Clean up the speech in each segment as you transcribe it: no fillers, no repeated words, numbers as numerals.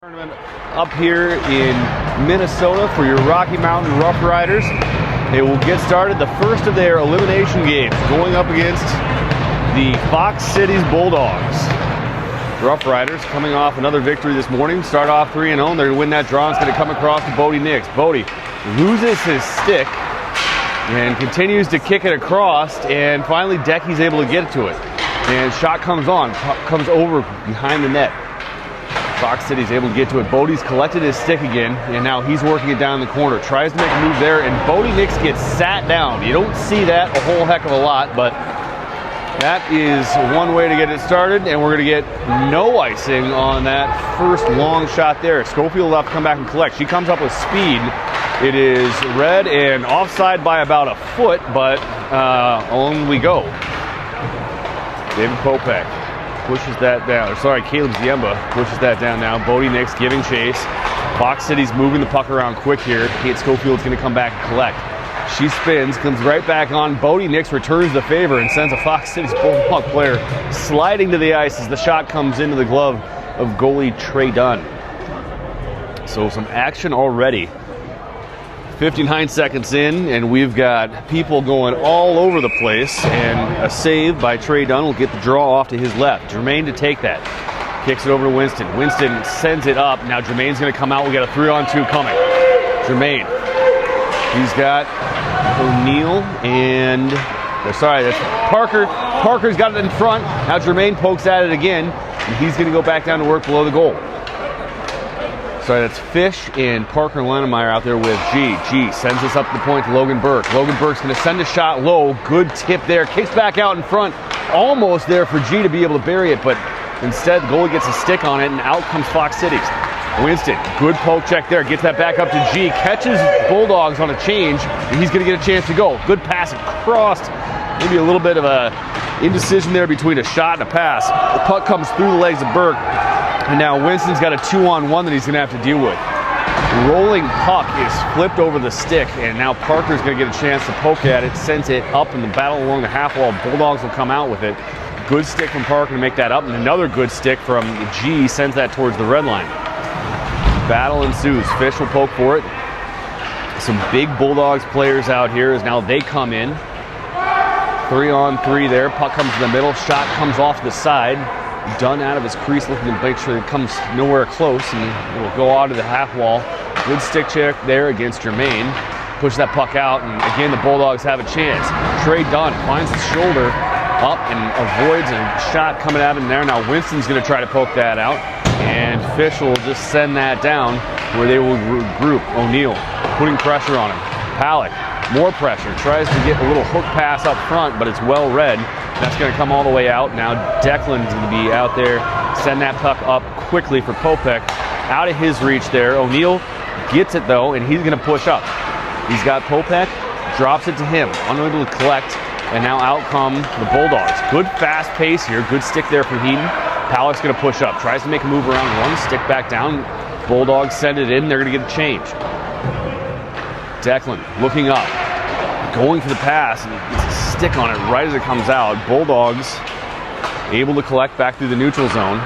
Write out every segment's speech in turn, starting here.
Tournament up here in Minnesota for your Rocky Mountain Roughriders. They will get started the first of their elimination games going up against the Fox Cities Bulldogs. Roughriders coming off another victory this morning. Start off 3-0. They're going to win that draw. It's going to come across to Bodie Nix. Bodie loses his stick and continues to kick it across, and finally Decky's able to get to it. And shot comes on, comes over behind the net. Fox City's able to get to it. Bodie's collected his stick again, and now he's working it down the corner. Tries to make a move there, and Bodie Nix gets sat down. You don't see that a whole heck of a lot, but that is one way to get it started, and we're going to get no icing on that first long shot there. Schofield will have to come back and collect. She comes up with speed. It is red and offside by about a foot, but on we go. David Popek pushes that down. Sorry, Caleb Ziemba pushes that down now. Bodie Nix giving chase. Fox City's moving the puck around quick here. Kate Schofield's going to come back and collect. She spins, comes right back on. Bodie Nix returns the favor and sends a Fox Cities Bulldog player sliding to the ice as the shot comes into the glove of goalie Trey Dunn. So some action already. 59 seconds in, and we've got people going all over the place, and a save by Trey Dunn will get the draw off to his left. Jermaine to take that. Kicks it over to Winston. Winston sends it up. Now Jermaine's going to come out. We got a 3-on-2 coming. Jermaine. He's got O'Neill and... sorry, that's Parker. Parker's got it in front. Now Jermaine pokes at it again, and he's going to go back down to work below the goal. Sorry, that's Fish and Parker Lennemeyer out there with G. G sends us up the point to Logan Burke. Logan Burke's going to send a shot low. Good tip there. Kicks back out in front. Almost there for G to be able to bury it, but instead the goalie gets a stick on it, and out comes Fox Cities. Winston, good poke check there. Gets that back up to G. Catches Bulldogs on a change, and he's going to get a chance to go. Good pass across. Maybe a little bit of a indecision there between a shot and a pass. The puck comes through the legs of Burke. And now Winston's got a 2-on-1 that he's going to have to deal with. Rolling puck is flipped over the stick, and now Parker's going to get a chance to poke at it, sends it up in the battle along the half wall. Bulldogs will come out with it. Good stick from Parker to make that up, and another good stick from G sends that towards the red line. Battle ensues. Fish will poke for it. Some big Bulldogs players out here as now they come in. 3-on-3 there. Puck comes in the middle. Shot comes off the side. Dunn out of his crease, looking to make sure it comes nowhere close, and it will go out of the half wall. Good stick check there against Jermaine. Push that puck out, and again the Bulldogs have a chance. Trey Dunn finds the shoulder up and avoids a shot coming at him there. Now Winston's going to try to poke that out, and Fish will just send that down where they will regroup. O'Neill putting pressure on him. Halleck, more pressure, tries to get a little hook pass up front, but it's well read. That's going to come all the way out. Now Declan's going to be out there. Send that puck up quickly for Popek. Out of his reach there. O'Neill gets it though, and he's going to push up. He's got Popek, drops it to him. Unable to collect, and now out come the Bulldogs. Good fast pace here. Good stick there for Heaton. Palleck's going to push up. Tries to make a move around one. Stick back down. Bulldogs send it in. They're going to get a change. Declan looking up. Going for the pass, and gets a stick on it right as it comes out. Bulldogs able to collect back through the neutral zone.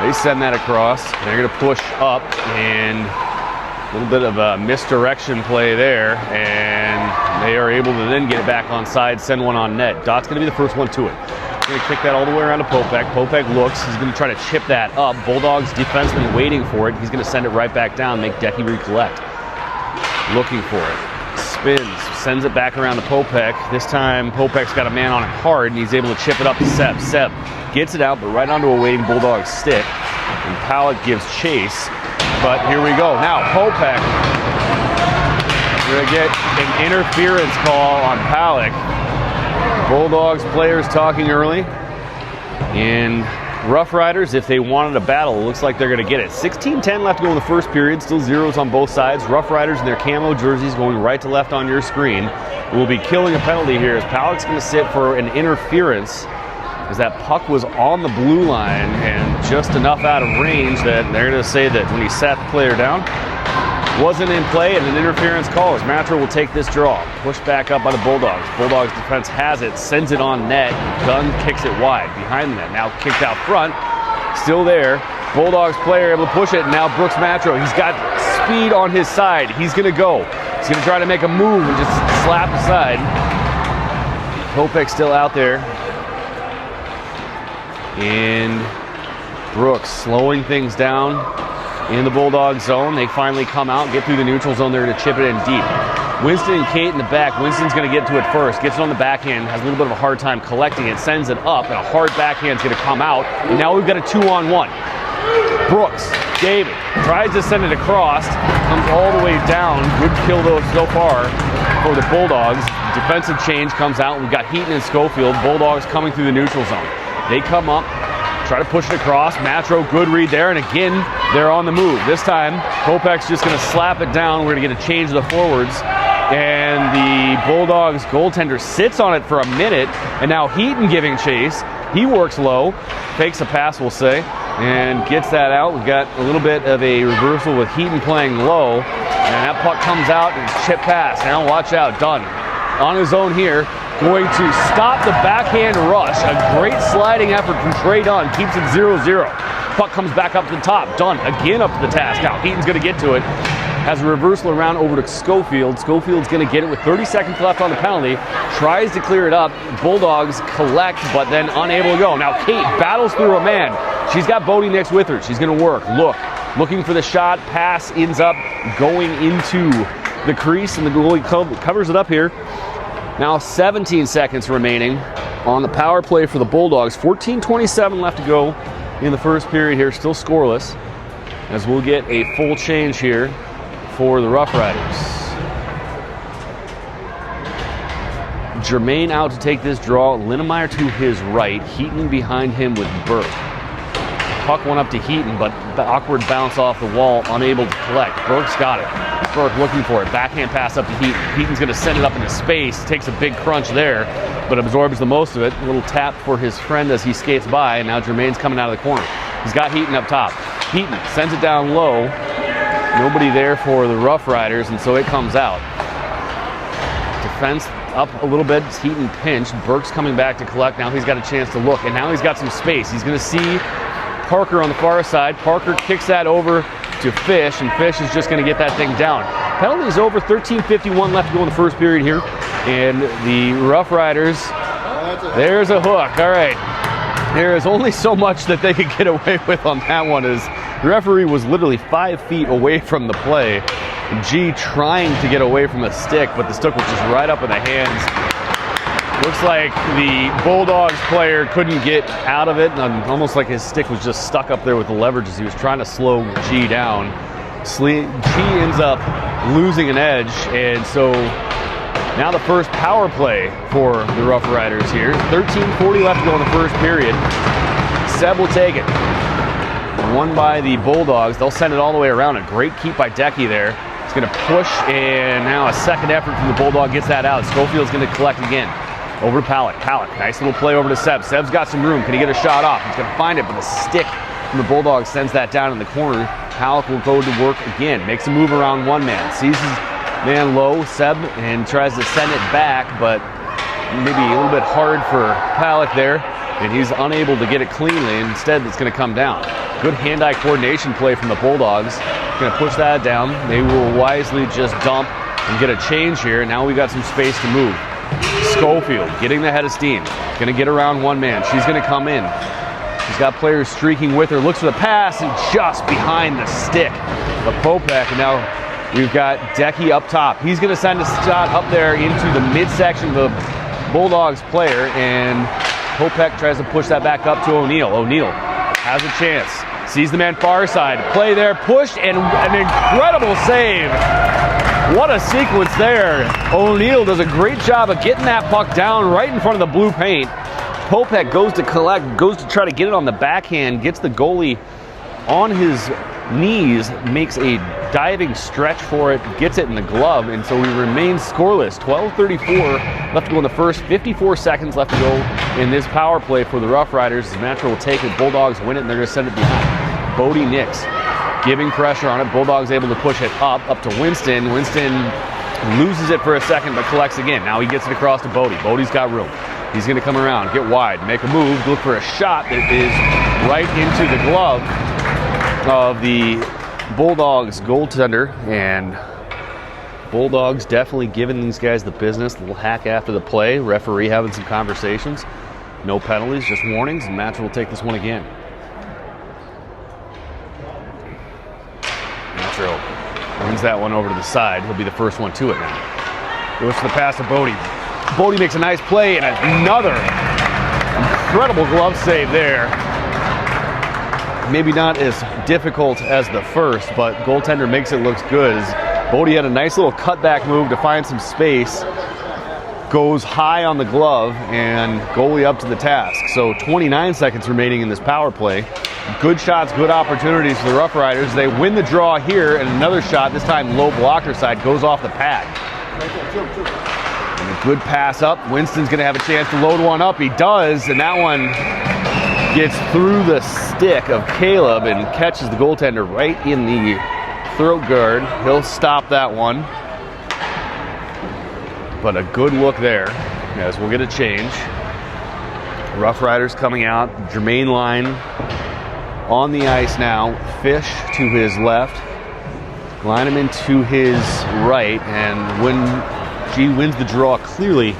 They send that across. They're going to push up, and a little bit of a misdirection play there, and they are able to then get it back on side, send one on net. Dot's going to be the first one to it. Going to kick that all the way around to Popek. Popek looks. He's going to try to chip that up. Bulldogs defenseman waiting for it. He's going to send it right back down, make Decky recollect. Looking for it. Spins, sends it back around to Popek. This time Popek's got a man on it hard, and he's able to chip it up to Seb. Seb gets it out, but right onto a waiting Bulldog stick. And Palleck gives chase. But here we go. Now Popek. We're going to get an interference call on Palleck. Bulldogs players talking early. And Roughriders, if they wanted a battle, it looks like they're going to get it. 16:10 left to go in the first period. Still zeros on both sides. Roughriders in their camo jerseys going right to left on your screen. We'll be killing a penalty here as Palleck's going to sit for an interference as that puck was on the blue line and just enough out of range that they're going to say that when he sat the player down, wasn't in play, and an interference call as Matra will take this draw. Pushed back up by the Bulldogs. Bulldogs defense has it, sends it on net. Dunn kicks it wide behind the net. Now kicked out front. Still there. Bulldogs player able to push it, and now Brooks Matro, he's got speed on his side. He's gonna go. He's gonna try to make a move and just slap aside. Kopech still out there. And Brooks slowing things down in the Bulldog zone. They finally come out, get through the neutral zone there to chip it in deep. Winston and Kate in the back. Winston's going to get to it first. Gets it on the backhand. Has a little bit of a hard time collecting it. Sends it up, and a hard backhand's going to come out. And now we've got a 2-on-1. Brooks, David, tries to send it across. Comes all the way down. Good kill, though, so far for the Bulldogs. Defensive change comes out. We've got Heaton and Schofield. Bulldogs coming through the neutral zone. They come up. Try to push it across. Matro, good read there. And again, they're on the move. This time, Kopech's just going to slap it down. We're going to get a change of the forwards. And the Bulldogs goaltender sits on it for a minute. And now Heaton giving chase. He works low. Fakes a pass, we'll say. And gets that out. We've got a little bit of a reversal with Heaton playing low. And that puck comes out and it's chip pass. Now watch out. Dunn on his own here. Going to stop the backhand rush. A great sliding effort from Trey Dunn. Keeps it 0-0. Puck comes back up to the top. Dunn again up to the task. Now Heaton's going to get to it. Has a reversal around over to Schofield. Schofield's going to get it with 30 seconds left on the penalty. Tries to clear it up. Bulldogs collect, but then unable to go. Now Kate battles through a man. She's got Bodie Nix with her. She's going to work. Looking for the shot. Pass ends up going into the crease, and the goalie covers it up here. Now 17 seconds remaining on the power play for the Bulldogs. 14:27 left to go in the first period here. Still scoreless, as we'll get a full change here for the Roughriders. Germain out to take this draw. Linnemeyer to his right. Heaton behind him with Burke. Puck went up to Heaton, but the awkward bounce off the wall, unable to collect. Burke's got it. Burke looking for it. Backhand pass up to Heaton. Heaton's going to send it up into space. Takes a big crunch there, but absorbs the most of it. A little tap for his friend as he skates by, and now Germain's coming out of the corner. He's got Heaton up top. Heaton sends it down low. Nobody there for the Roughriders, and so it comes out. Defense up a little bit. Heaton pinched. Burke's coming back to collect. Now he's got a chance to look, and now he's got some space. He's going to see Parker on the far side. Parker kicks that over to Fish, and Fish is just going to get that thing down. Penalty's over. 13:51 left to go in the first period here. And the Roughriders, there's a hook. All right. There is only so much that they could get away with on that one, as the referee was literally 5 feet away from the play. G trying to get away from the stick, but the stick was just right up in the hands. Looks like the Bulldogs player couldn't get out of it, and almost like his stick was just stuck up there with the leverage as he was trying to slow G down. G ends up losing an edge, and so now the first power play for the Roughriders here. 13:40 left to go in the first period. Seb will take it. Won by the Bulldogs. They'll send it all the way around. A great keep by Decky there. He's going to push, and now a second effort from the Bulldog gets that out. Schofield's going to collect again. Over to Palak. Palak, nice little play over to Seb. Seb's got some room. Can he get a shot off? He's going to find it, but the stick from the Bulldogs sends that down in the corner. Palak will go to work again. Makes a move around one man. Sees his man low, Seb, and tries to send it back, but maybe a little bit hard for Palak there, and he's unable to get it cleanly. Instead, it's going to come down. Good hand-eye coordination play from the Bulldogs. Going to push that down. They will wisely just dump and get a change here. Now we've got some space to move. Schofield getting the head of steam. Going to get around one man. She's going to come in. She's got players streaking with her. Looks for the pass, and just behind the stick of Kopech. And now we've got Decky up top. He's going to send a shot up there into the midsection of the Bulldogs player, and Kopech tries to push that back up to O'Neill. O'Neill has a chance. Sees the man far side. Play there, pushed, and an incredible save. What a sequence there. O'Neill does a great job of getting that puck down right in front of the blue paint. Kopech goes to collect, goes to try to get it on the backhand, gets the goalie on his knees, makes a diving stretch for it, gets it in the glove, and so we remain scoreless. 12:34 left to go in the first, 54 seconds left to go in this power play for the Roughriders. Matro will take it, Bulldogs win it, and they're going to send it behind. Bodie Nix giving pressure on it. Bulldogs able to push it up to Winston. Winston loses it for a second, but collects again. Now he gets it across to Bodie. Bodie's got room. He's going to come around, get wide, make a move, look for a shot that is right into the glove of the Bulldogs goaltender, and Bulldogs definitely giving these guys the business. A little hack after the play. Referee having some conversations. No penalties, just warnings, and Matcher will take this one again. Matcher wins that one over to the side. He'll be the first one to it now. Goes to the pass to Bodie. Bodie makes a nice play, and another incredible glove save there. Maybe not as difficult as the first, but goaltender makes it look good. Bodie had a nice little cutback move to find some space. Goes high on the glove, and goalie up to the task. So 29 seconds remaining in this power play. Good shots, good opportunities for the Rough Riders. They win the draw here, and another shot, this time low blocker side, goes off the pad. And a good pass up. Winston's going to have a chance to load one up. He does, and that one gets through the stick of Caleb and catches the goaltender right in the throat guard. He'll stop that one. But a good look there, as we'll get a change. Rough Riders coming out. Jermaine line on the ice now. Fish to his left. Line him into his right, and when G wins the draw clearly,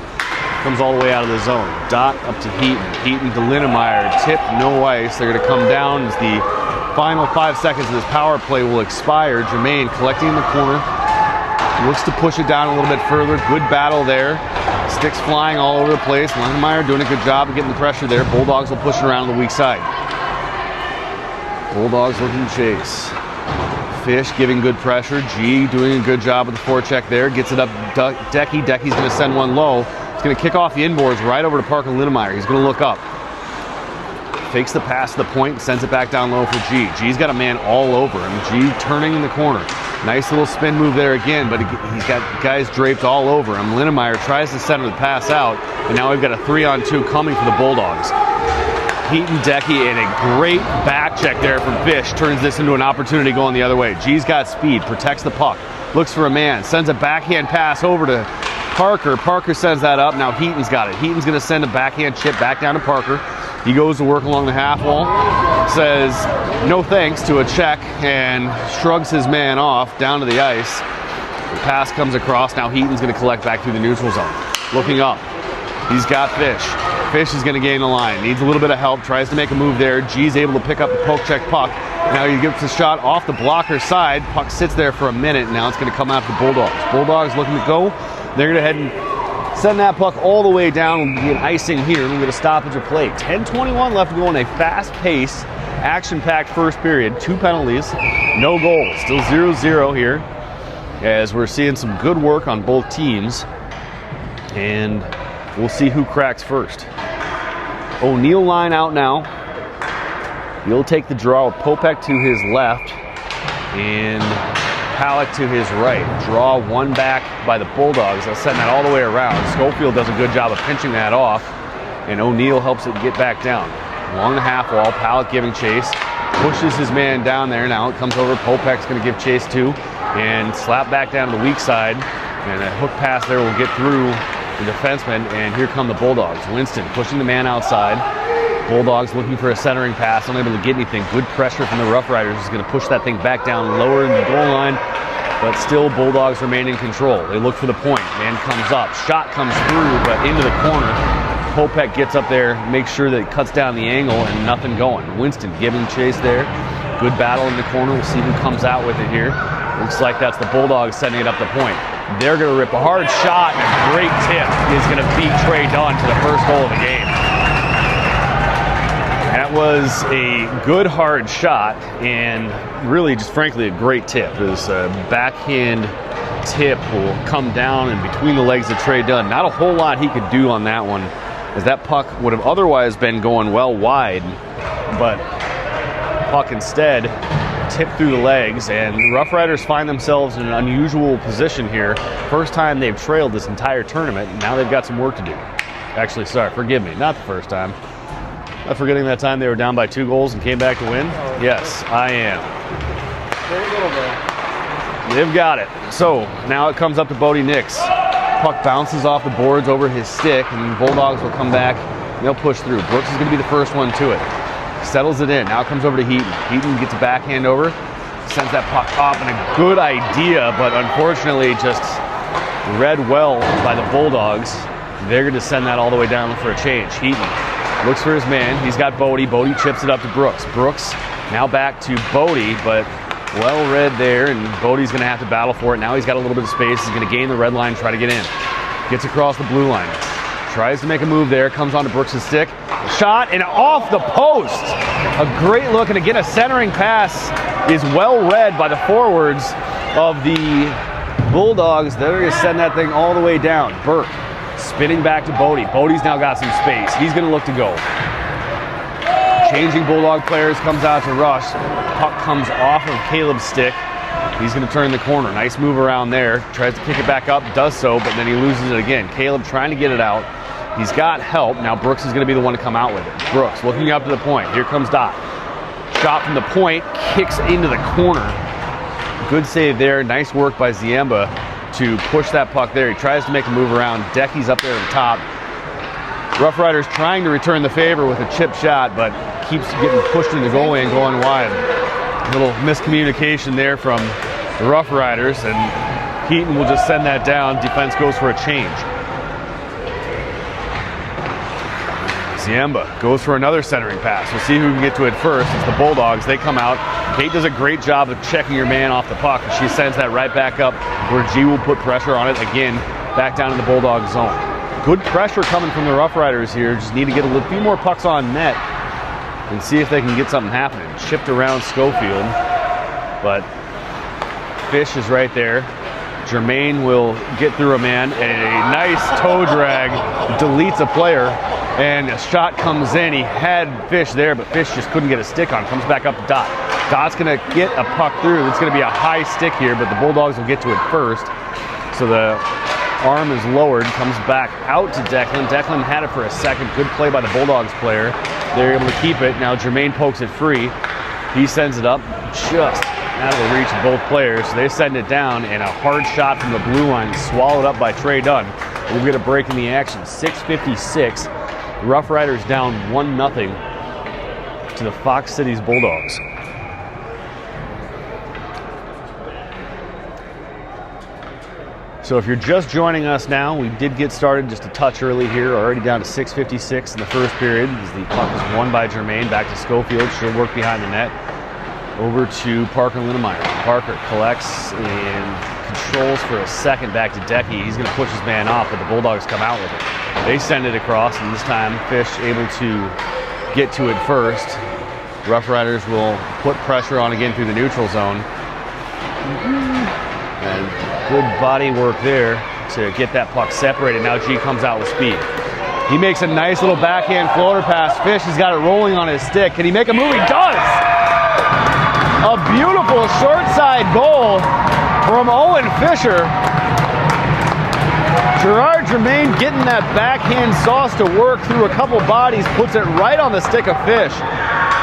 comes all the way out of the zone. Dot up to Heaton. Heaton to Linnemeyer. Tip, no ice. They're going to come down as the final 5 seconds of this power play will expire. Jermaine collecting in the corner. Looks to push it down a little bit further. Good battle there. Sticks flying all over the place. Linnemeyer doing a good job of getting the pressure there. Bulldogs will push it around the weak side. Bulldogs looking to chase. Fish giving good pressure. G doing a good job with the forecheck there. Gets it up Decky. Decky's going to send one low. He's going to kick off the inboards right over to Parker Linnemeyer. He's going to look up. Fakes the pass to the point and sends it back down low for G. G's got a man all over him. G turning in the corner. Nice little spin move there again, but he's got guys draped all over him. Linnemeyer tries to center the pass out, and now we've got a 3-on-2 coming for the Bulldogs. Heaton, Decky, and a great back check there from Fish turns this into an opportunity going the other way. G's got speed, protects the puck, looks for a man, sends a backhand pass over to Parker. Parker sends that up. Now Heaton's got it. Heaton's going to send a backhand chip back down to Parker. He goes to work along the half wall, says no thanks to a check, and shrugs his man off down to the ice. The pass comes across. Now Heaton's going to collect back through the neutral zone. Looking up. He's got Fish. Fish is going to gain the line. Needs a little bit of help. Tries to make a move there. G's able to pick up the poke check puck. Now he gives the shot off the blocker side. Puck sits there for a minute. Now it's going to come out to the Bulldogs. Bulldogs looking to go. They're going to head and send that puck all the way down. We'll get icing here. We'll get a stoppage of play. 10:21 left to go in a fast-paced, action-packed first period. 2 penalties, no goals. Still 0-0 here as we're seeing some good work on both teams. And we'll see who cracks first. O'Neill line out now. He'll take the draw with Popek to his left and Halleck to his right. Draw one back by the Bulldogs. They'll send that all the way around. Schofield does a good job of pinching that off, and O'Neill helps it get back down. Along the half wall, Halleck giving chase. Pushes his man down there. Now it comes over. Popek's going to give chase too and slap back down to the weak side. And a hook pass there will get through the defenseman, and here come the Bulldogs. Winston pushing the man outside. Bulldogs looking for a centering pass, unable to get anything. Good pressure from the Rough Riders is going to push that thing back down lower in the goal line, but still Bulldogs remain in control. They look for the point. Man comes up. Shot comes through, but into the corner. Popek gets up there, makes sure that it cuts down the angle, and nothing going. Winston giving chase there. Good battle in the corner. We'll see who comes out with it here. Looks like that's the Bulldogs sending it up the point. They're going to rip a hard shot, and a great tip is going to beat Trey Dunn to the first goal of the game. That was a good hard shot, and really just frankly a great tip. This backhand tip will come down in between the legs of Trey Dunn. Not a whole lot he could do on that one, as that puck would have otherwise been going well wide, but puck instead tipped through the legs, and the Rough Riders find themselves in an unusual position here. First time they've trailed this entire tournament, and now they've got some work to do. Actually, sorry, forgive me, not the first time. I'm forgetting that time they were down by 2 goals and came back to win? Yes, I am. They've got it. So now it comes up to Bodie Nix. Puck bounces off the boards over his stick, and the Bulldogs will come back and they'll push through. Brooks is going to be the first one to it. settles it in. Now it comes over to Heaton. Heaton gets a backhand over, sends that puck up, and a good idea, but unfortunately just read well by the Bulldogs. They're going to send that all the way down for a change. Heaton looks for his man. He's got Bodie. Bodie chips it up to Brooks. Brooks now back to Bodie, but well read there, and Bodie's going to have to battle for it. Now he's got a little bit of space. He's going to gain the red line, try to get in. Gets across the blue line. Tries to make a move there. Comes onto Brooks' stick. Shot and off the post. A great look, and again a centering pass is well read by the forwards of the Bulldogs. They're going to send that thing all the way down. Burke spinning back to Bodie. Bodie's now got some space. He's going to look to go. Changing Bulldog players, comes out to rush. Puck comes off of Caleb's stick. He's going to turn the corner. Nice move around there. Tries to kick it back up, does so, but then he loses it again. Caleb trying to get it out. He's got help. Now Brooks is going to be the one to come out with it. Brooks looking up to the point. Here comes Dot. Shot from the point, kicks into the corner. Good save there. Nice work by Ziemba to push that puck there. He tries to make a move around. Decky's up there at the top. Roughriders trying to return the favor with a chip shot, but keeps getting pushed into goal and going wide. A little miscommunication there from the Roughriders, and Heaton will just send that down. Defense goes for a change. Ziemba goes for another centering pass. We'll see who can get to it first. It's the Bulldogs. They come out. Kate does a great job of checking your man off the puck, and she sends that right back up where G will put pressure on it again, back down in the Bulldog zone. Good pressure coming from the Roughriders here. Just need to get a few more pucks on net and see if they can get something happening. Chipped around Schofield, but Fish is right there. Jermaine will get through a man, and a nice toe drag deletes a player, and a shot comes in. He had Fish there, but Fish just couldn't get a stick on. Comes back up to Dot. Dot's going to get a puck through. It's going to be a high stick here, but the Bulldogs will get to it first. So the arm is lowered, comes back out to Declan. Declan had it for a second. Good play by the Bulldogs player. They're able to keep it. Now Jermaine pokes it free. He sends it up just out of the reach of both players. So they send it down, and a hard shot from the blue line swallowed up by Trey Dunn. We'll get a break in the action. 6:56. The Roughriders down 1-0 to the Fox Cities Bulldogs. So if you're just joining us now, we did get started just a touch early here, already down to 6:56 in the first period, as the puck is won by Jermaine. Back to Schofield, she'll work behind the net. Over to Parker Lindemeyer. Parker collects and controls for a second back to Decky. He's going to push his man off, but the Bulldogs come out with it. They send it across, and this time Fish able to get to it first. Roughriders will put pressure on again through the neutral zone. And good body work there to get that puck separated. Now G comes out with speed. He makes a nice little backhand floater pass. Fish has got it rolling on his stick. Can he make a move? He does! A beautiful short side goal from Owen Fisher. Gerard Jermaine getting that backhand sauce to work through a couple bodies, puts it right on the stick of Fish.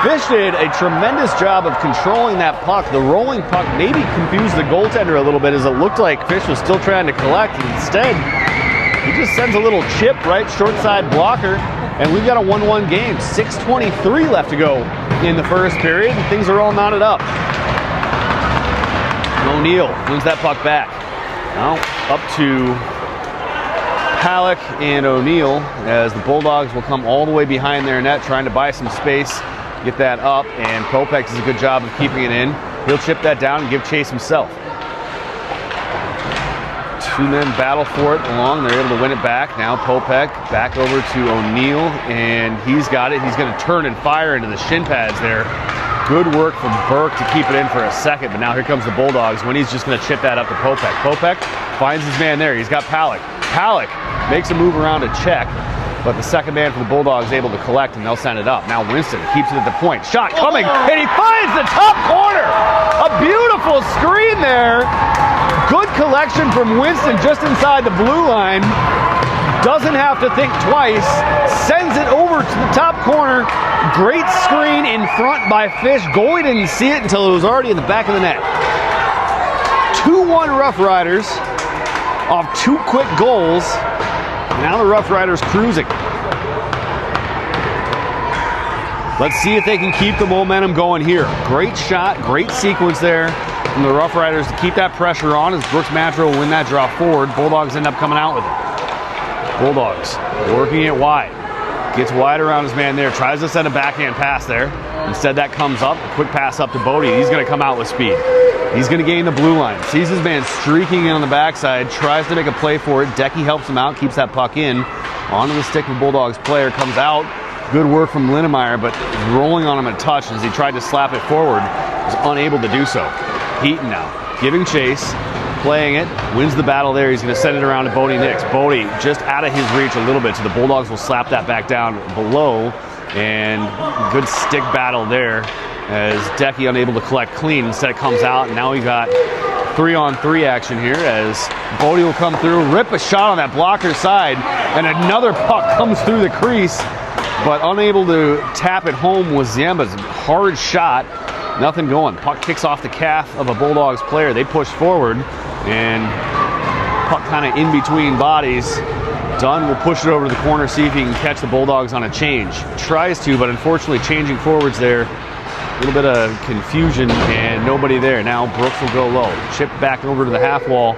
Fish did a tremendous job of controlling that puck. The rolling puck maybe confused the goaltender a little bit, as it looked like Fish was still trying to collect. Instead, he just sends a little chip right short side blocker, and we've got a 1-1 game. 6:23 left to go in the first period, and things are all knotted up. O'Neill wins that puck back. Now up to Halleck and O'Neill, as the Bulldogs will come all the way behind their net, trying to buy some space, get that up, and Popek does a good job of keeping it in. He'll chip that down and give chase himself. Two men battle for it along. They're able to win it back. Now Popek back over to O'Neill, and he's got it. He's going to turn and fire into the shin pads there. Good work from Burke to keep it in for a second, but now here comes the Bulldogs when he's just going to chip that up to Popek. Popek finds his man there. He's got Palak. Palak makes a move around to check, but the second man for the Bulldogs able to collect, and they'll send it up. Now Winston keeps it at the point. Shot coming, and he finds the top corner. A beautiful screen there. Good collection from Winston just inside the blue line. Doesn't have to think twice. Sends it over to the top corner. Great screen in front by Fish. Goalie didn't see it until it was already in the back of the net. 2-1 Roughriders off two quick goals. Now the Roughriders cruising. Let's see if they can keep the momentum going here. Great shot, great sequence there from the Rough Riders to keep that pressure on as Brooks Matra will win that draw forward. Bulldogs end up coming out with it. Bulldogs working it wide. Gets wide around his man there. Tries to send a backhand pass there. Instead, that comes up. A quick pass up to Bodie. He's going to come out with speed. He's going to gain the blue line. Sees his man streaking in on the backside. Tries to make a play for it. Decky helps him out. Keeps that puck in. Onto the stick of Bulldogs player. Comes out. Good work from Lindemeyer, but rolling on him a touch as he tried to slap it forward. Was unable to do so. Heaton now. Giving chase. Playing it, wins the battle there. He's going to send it around to Bodie Nix. Bodie just out of his reach a little bit, so the Bulldogs will slap that back down below. And good stick battle there as Decky unable to collect clean. Instead it comes out, and now we got 3-on-3 action here as Bodie will come through, rip a shot on that blocker side, and another puck comes through the crease, but unable to tap it home was Ziemba's hard shot. Nothing going. Puck kicks off the calf of a Bulldogs player. They push forward, and puck kind of in between bodies. Dunn will push it over to the corner, see if he can catch the Bulldogs on a change. Tries to, but unfortunately changing forwards there. A little bit of confusion and nobody there. Now Brooks will go low. Chip back over to the half wall.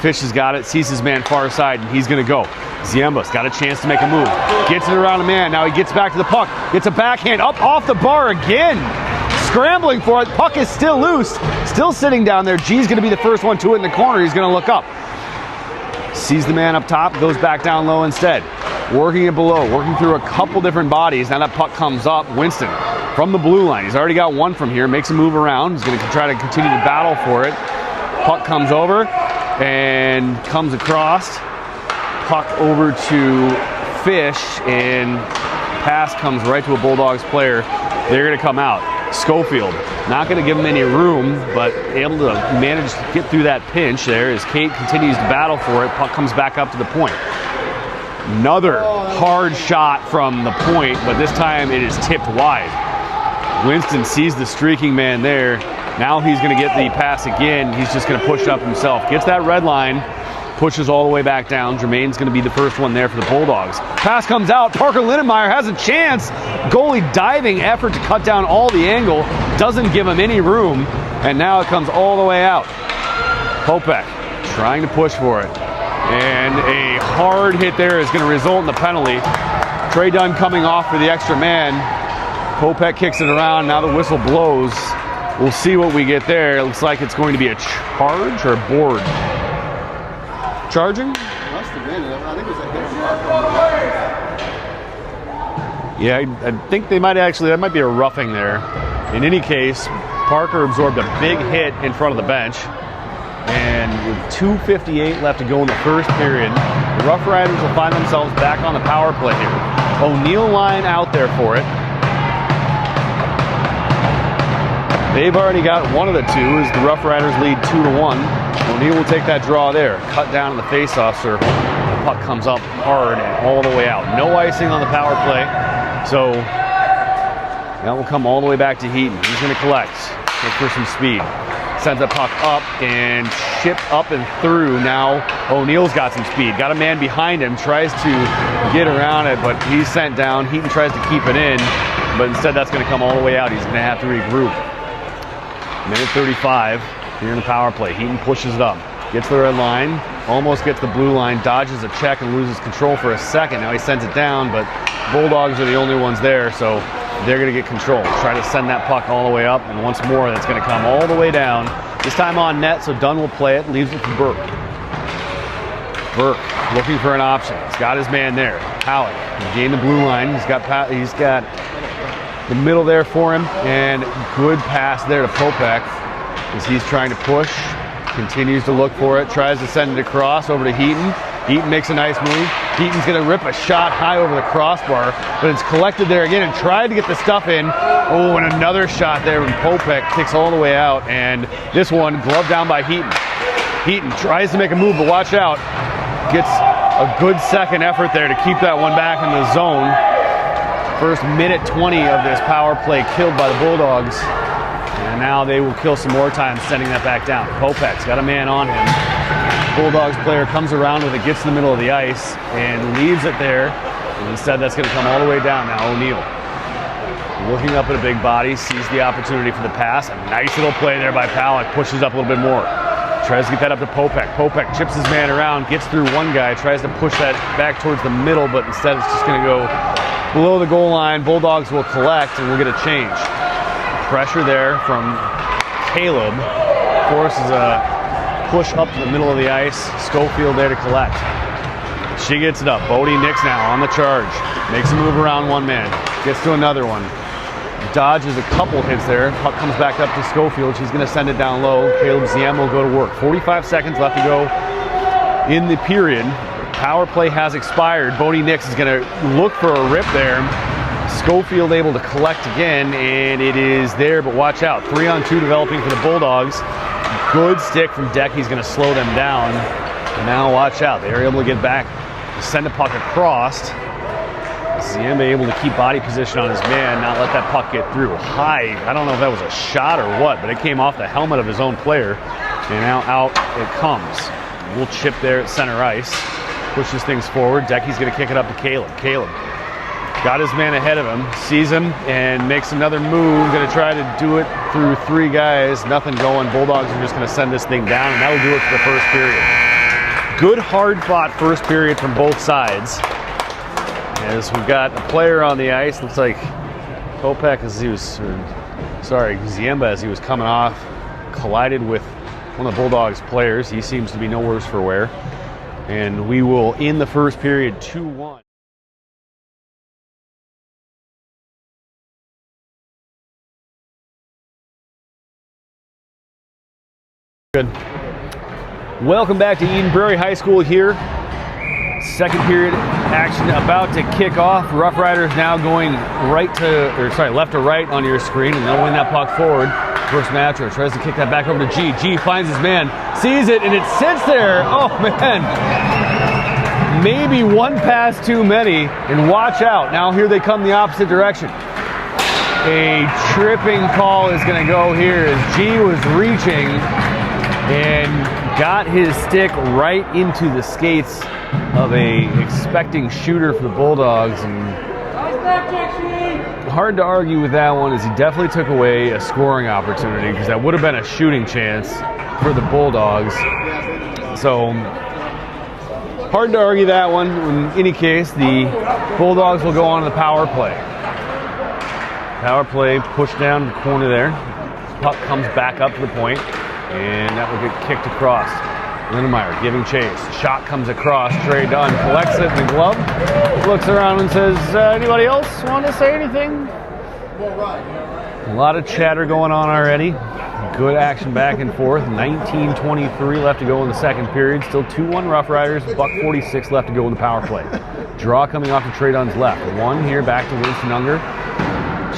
Fish has got it, sees his man far side, and he's going to go. Ziemba's got a chance to make a move. Gets it around a man. Now he gets back to the puck. Gets a backhand up off the bar again. Scrambling for it. Puck is still loose. Still sitting down there. G's going to be the first one to it in the corner. He's going to look up. Sees the man up top. Goes back down low instead. Working it below. Working through a couple different bodies. Now that puck comes up. Winston from the blue line. He's already got one from here. Makes a move around. He's going to try to continue to battle for it. Puck comes over and comes across. Puck over to Fish, and pass comes right to a Bulldogs player. They're going to come out. Schofield, not going to give him any room, but able to manage to get through that pinch there as Kate continues to battle for it. Puck comes back up to the point. Another hard shot from the point, but this time it is tipped wide. Winston sees the streaking man there. Now he's going to get the pass again. He's just going to push it up himself. Gets that red line. Pushes all the way back down. Jermaine's going to be the first one there for the Bulldogs. Pass comes out. Parker Lindemeyer has a chance. Goalie diving effort to cut down all the angle. Doesn't give him any room. And now it comes all the way out. Popek trying to push for it. And a hard hit there is going to result in the penalty. Trey Dunn coming off for the extra man. Popek kicks it around. Now the whistle blows. We'll see what we get there. It looks like it's going to be a charge or a board. Charging? Must have been. I think it was a hit. Yeah, I think they might actually, that might be a roughing there. In any case, Parker absorbed a big hit in front of the bench. And with 2:58 left to go in the first period, the Rough Riders will find themselves back on the power play here. O'Neill line out there for it. They've already got one of the two as the Rough Riders lead 2-1. O'Neill will take that draw there. Cut down in the face-off circle. The puck comes up hard and all the way out. No icing on the power play. So that will come all the way back to Heaton. He's going to collect. Look for some speed. Sends a puck up and chipped up and through. Now O'Neill's got some speed. Got a man behind him. Tries to get around it, but he's sent down. Heaton tries to keep it in, but instead that's going to come all the way out. He's going to have to regroup. Minute 35 here in the power play. Heaton pushes it up. Gets the red line. Almost gets the blue line. Dodges a check and loses control for a second. Now he sends it down, but Bulldogs are the only ones there, so they're going to get control. Try to send that puck all the way up, and once more that's going to come all the way down. This time on net, so Dunn will play it. Leaves it to Burke. Burke looking for an option. He's got his man there. Halleck gained the blue line. He's got the middle there for him, and good pass there to Popek as he's trying to push. Continues to look for it. Tries to send it across over to Heaton. Heaton makes a nice move. Heaton's going to rip a shot high over the crossbar, but it's collected there again and tried to get the stuff in. Oh, and another shot there when Popek kicks all the way out, and this one gloved down by Heaton. Heaton tries to make a move, but watch out. Gets a good second effort there to keep that one back in the zone. First minute 20 of this power play killed by the Bulldogs. And now they will kill some more time sending that back down. Popek's got a man on him. Bulldogs player comes around with it, gets in the middle of the ice, and leaves it there. And instead that's going to come all the way down now. O'Neill. Looking up at a big body, sees the opportunity for the pass. A nice little play there by Powell. Pushes up a little bit more. Tries to get that up to Popek. Popek chips his man around, gets through one guy, tries to push that back towards the middle, but instead it's just going to go below the goal line. Bulldogs will collect, and we'll get a change. Pressure there from Caleb. Forces a push up to the middle of the ice. Schofield there to collect. She gets it up. Bodie Nix now on the charge. Makes a move around one man. Gets to another one. Dodges a couple hits there. Puck comes back up to Schofield. She's going to send it down low. Caleb Ziem will go to work. 45 seconds left to go in the period. Power play has expired. Bodie Nix is going to look for a rip there. Schofield able to collect again, and it is there, but watch out. 3-on-2 developing for the Bulldogs. Good stick from Deck. He's going to slow them down. And now watch out. They are able to get back, send a puck across. Ziemba able to keep body position on his man, not let that puck get through. High, I don't know if that was a shot or what, but it came off the helmet of his own player. And now out it comes. We'll chip there at center ice. Pushes things forward. Decky's going to kick it up to Caleb. Caleb got his man ahead of him, sees him, and makes another move. Going to try to do it through three guys. Nothing going. Bulldogs are just going to send this thing down, and that'll do it for the first period. Good, hard-fought first period from both sides. As we've got a player on the ice, looks like Popek Ziemba as he was coming off, collided with one of the Bulldogs players. He seems to be no worse for wear. And we will end the first period 2-1. Good. Welcome back to Eden Prairie High School here. Second period action about to kick off. Rough Riders now going left to right on your screen, and they'll win that puck forward. First Matro tries to kick that back over to G. G finds his man, sees it, and it sits there. Oh man, maybe one pass too many, and watch out. Now here they come the opposite direction. A tripping call is going to go here as G was reaching and got his stick right into the skates of a expecting shooter for the Bulldogs, and hard to argue with that one, as he definitely took away a scoring opportunity, because that would have been a shooting chance for the Bulldogs. So hard to argue that one. In any case, the Bulldogs will go on to the power play. Power play pushed down in the corner there. Puck comes back up to the point, and that will get kicked across. Lindemeyer giving chase. Shot comes across. Trey Dunn collects it in the glove. Looks around and says, anybody else want to say anything? A lot of chatter going on already. Good action back and forth. 19:23 left to go in the second period. Still 2-1 Rough Riders. $1:46 left to go in the power play. Draw coming off to Trey Dunn's left. One here back to Winston Unger.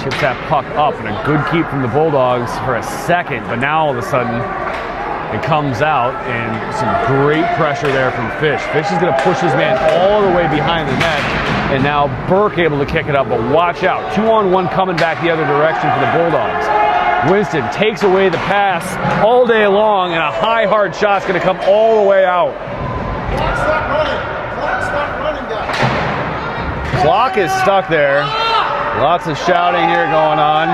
Chips that puck up, and a good keep from the Bulldogs for a second, but now all of a sudden it comes out, and some great pressure there from Fish. Fish is going to push his man all the way behind the net, and now Burke able to kick it up, but watch out. 2-on-1 coming back the other direction for the Bulldogs. Winston takes away the pass all day long, and a high, hard shot's going to come all the way out. Clock is stuck there. Lots of shouting here going on.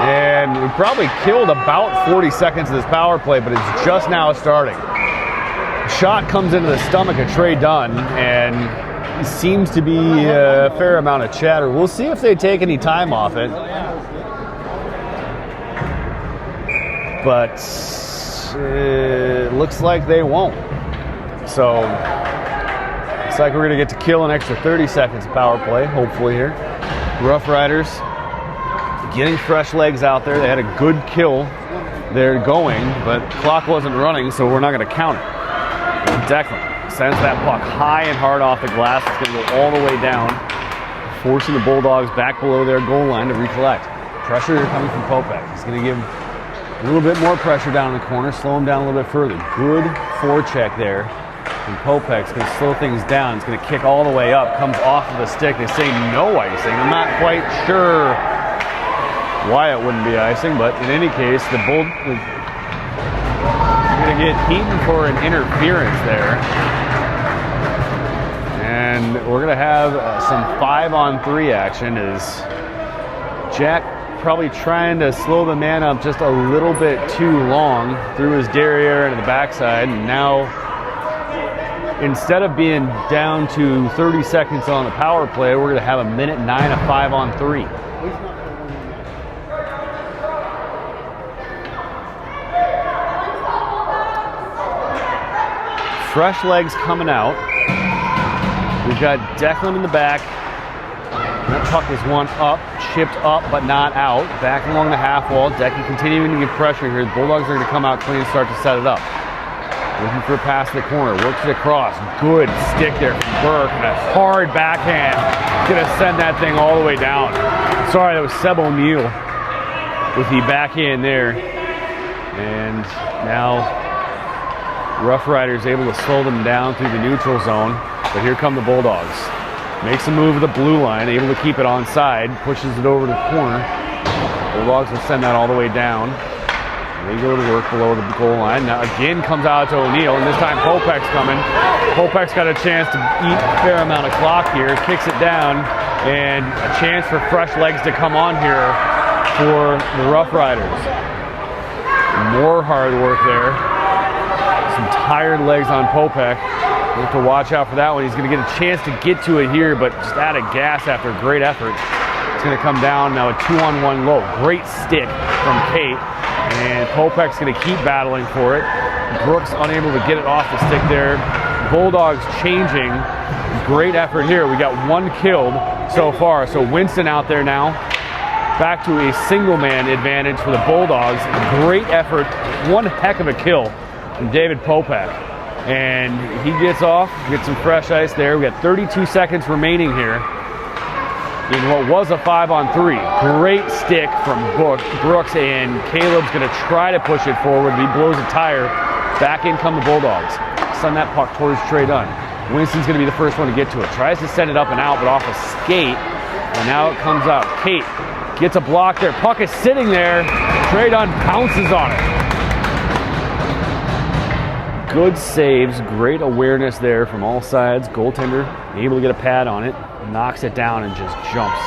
And we probably killed about 40 seconds of this power play, but it's just now starting. Shot comes into the stomach of Trey Dunn, and it seems to be a fair amount of chatter. We'll see if they take any time off it. But it looks like they won't. So it's like we're going to get to kill an extra 30 seconds of power play, hopefully here. Rough Riders getting fresh legs out there. They had a good kill. They're going, but clock wasn't running, so we're not going to count it. Declan sends that puck high and hard off the glass. It's going to go all the way down, forcing the Bulldogs back below their goal line to recollect. Pressure coming from Popek. He's going to give a little bit more pressure down in the corner, slow him down a little bit further. Good forecheck there. And Popek's going to slow things down. It's going to kick all the way up, comes off of the stick. They say no icing. I'm not quite sure why it wouldn't be icing, but in any case, the Bull is going to get Heaton for an interference there. And we're going to have some 5-on-3 action as Jack probably trying to slow the man up just a little bit too long through his derriere into the backside. And now, instead of being down to 30 seconds on the power play, we're going to have a minute 9 of 5-on-3. Fresh legs coming out. We've got Declan in the back. That puck is one up, chipped up, but not out. Back along the half wall. Decky continuing to get pressure here. The Bulldogs are going to come out clean and start to set it up. Looking for a pass to the corner. Works it across. Good stick there from Burke. And a hard backhand. Going to send that thing all the way down. Sorry, that was Seb O'Neill with the backhand there. And now Rough Riders able to slow them down through the neutral zone. But here come the Bulldogs. Makes a move with the blue line, able to keep it onside, pushes it over to the corner. Bulldogs will send that all the way down. They go to work below the goal line. Now again comes out to O'Neill, and this time Popek's coming. Popek's got a chance to eat a fair amount of clock here, kicks it down, and a chance for fresh legs to come on here for the Rough Riders. More hard work there. Some tired legs on Popek. We have to watch out for that one. He's going to get a chance to get to it here, but just out of gas after a great effort. It's going to come down now, a 2-on-1 low. Great stick from Kate, and Popek's going to keep battling for it. Brooks unable to get it off the stick there. Bulldogs changing. Great effort here. We got one killed so far. So Winston out there now. Back to a single-man advantage for the Bulldogs. Great effort. One heck of a kill from David Popek. And he gets off, gets some fresh ice there. We got 32 seconds remaining here in what was a 5-on-3. Great stick from Brooks, and Caleb's going to try to push it forward. He blows a tire. Back in come the Bulldogs. Send that puck towards Trey Dunn. Winston's going to be the first one to get to it. Tries to send it up and out, but off a skate. And now it comes out. Kate gets a block there. Puck is sitting there. Trey Dunn pounces on it. Good saves, great awareness there from all sides. Goaltender able to get a pad on it, knocks it down and just jumps.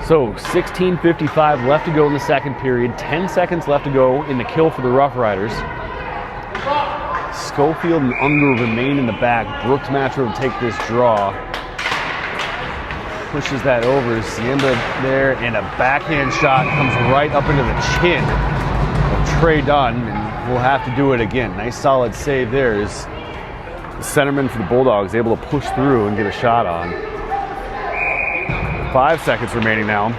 So 16:55 left to go in the second period. 10 seconds left to go in the kill for the Rough Riders. Schofield and Unger remain in the back. Brooks Matro to take this draw. Pushes that over. Siemba there, and a backhand shot comes right up into the chin of Trey Dunn. And we'll have to do it again. Nice solid save there. Is the centerman for the Bulldogs able to push through and get a shot on. 5 seconds remaining now.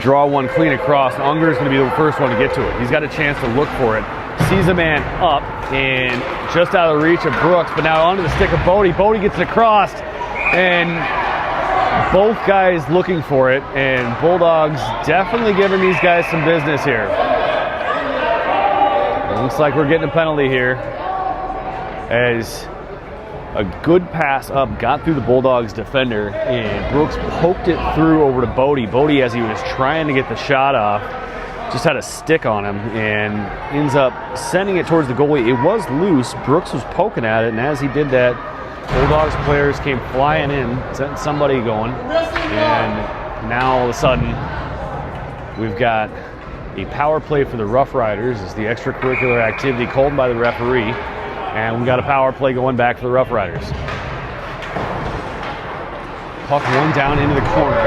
Draw one clean across. Unger is going to be the first one to get to it. He's got a chance to look for it. Sees a man up and just out of the reach of Brooks, but now onto the stick of Bodie. Bodie gets it across, and both guys looking for it, and Bulldogs definitely giving these guys some business here. Looks like we're getting a penalty here, as a good pass up got through the Bulldogs defender, and Brooks poked it through over to Bodie. Bodie, as he was trying to get the shot off, just had a stick on him and ends up sending it towards the goalie. It was loose. Brooks was poking at it, and as he did that, Bulldogs players came flying in, sent somebody going, and now all of a sudden we've got a power play for the Rough Riders. It's the extracurricular activity called by the referee, and we got a power play going back for the Rough Riders. Puck one down into the corner,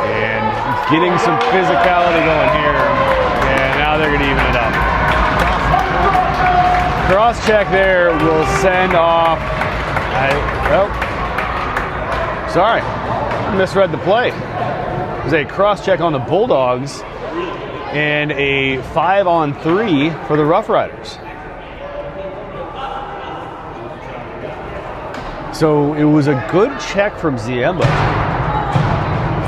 and getting some physicality going here, and now they're going to even it up. Cross check there will send off. Sorry, I misread the play. It was a cross check on the Bulldogs and a 5-on-3 for the Rough Riders. So it was a good check from Ziemba.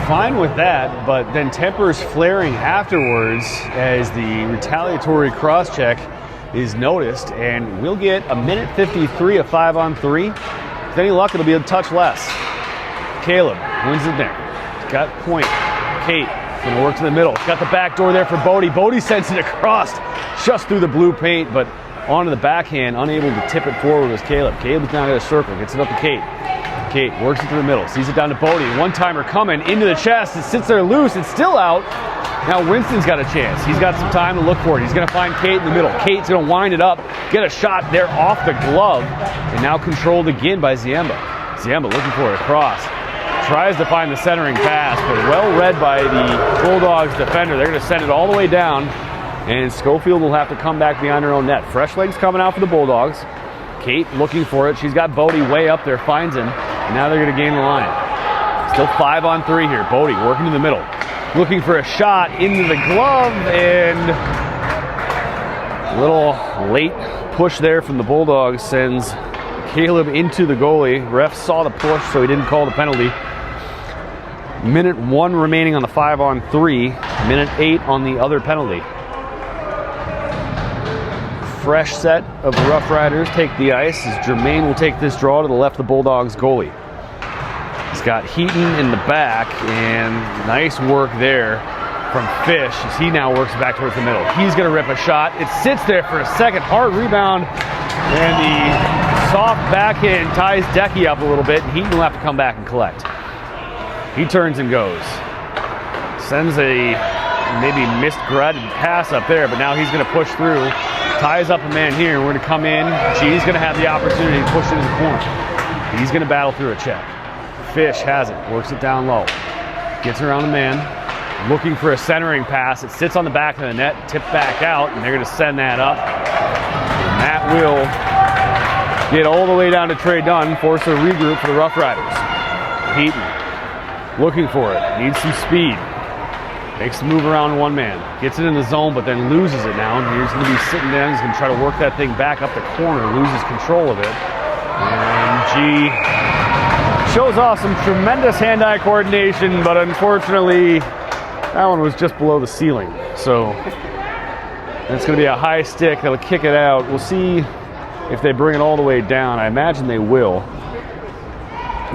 Fine with that, but then tempers flaring afterwards as the retaliatory cross check is noticed, and we'll get a minute 53 of 5-on-3. With any luck, it'll be a touch less. Caleb wins it there. Got point. Kate gonna work to the middle. Got the back door there for Bodie. Bodie sends it across just through the blue paint, but onto the backhand, unable to tip it forward was Caleb. Caleb's now got a circle, gets it up to Kate. Kate works it to the middle, sees it down to Bodie. One-timer coming into the chest. It sits there loose. It's still out. Now Winston's got a chance. He's got some time to look for it. He's going to find Kate in the middle. Kate's going to wind it up, get a shot there off the glove, and now controlled again by Ziemba. Ziemba looking for it across. Tries to find the centering pass, but well read by the Bulldogs defender. They're going to send it all the way down, and Schofield will have to come back behind her own net. Fresh legs coming out for the Bulldogs. Kate looking for it. She's got Bodie way up there, finds him, and now they're going to gain the line. Still 5-on-3 here. Bodie working in the middle. Looking for a shot into the glove, and a little late push there from the Bulldogs sends Caleb into the goalie. Ref saw the push, so he didn't call the penalty. Minute 1 remaining on the 5-on-3. Minute 8 on the other penalty. Fresh set of Rough Riders take the ice as Jermaine will take this draw to the left of the Bulldogs goalie. He's got Heaton in the back, and nice work there from Fish as he now works back towards the middle. He's going to rip a shot. It sits there for a second. Hard rebound, and the soft backhand ties Decky up a little bit, and Heaton will have to come back and collect. He turns and goes. Sends a maybe misguided pass up there, but now he's going to push through. Ties up a man here. We're going to come in. G's going to have the opportunity to push into the corner. He's going to battle through a check. Fish has it. Works it down low. Gets around a man. Looking for a centering pass. It sits on the back of the net. Tipped back out, and they're going to send that up. And that will get all the way down to Trey Dunn. Force a regroup for the Rough Riders. Heaton looking for it. Needs some speed. Makes the move around one man. Gets it in the zone, but then loses it now. And he's going to be sitting down. He's going to try to work that thing back up the corner. Loses control of it. And G shows off some tremendous hand-eye coordination, but unfortunately, that one was just below the ceiling. So it's going to be a high stick that'll kick it out. We'll see if they bring it all the way down. I imagine they will,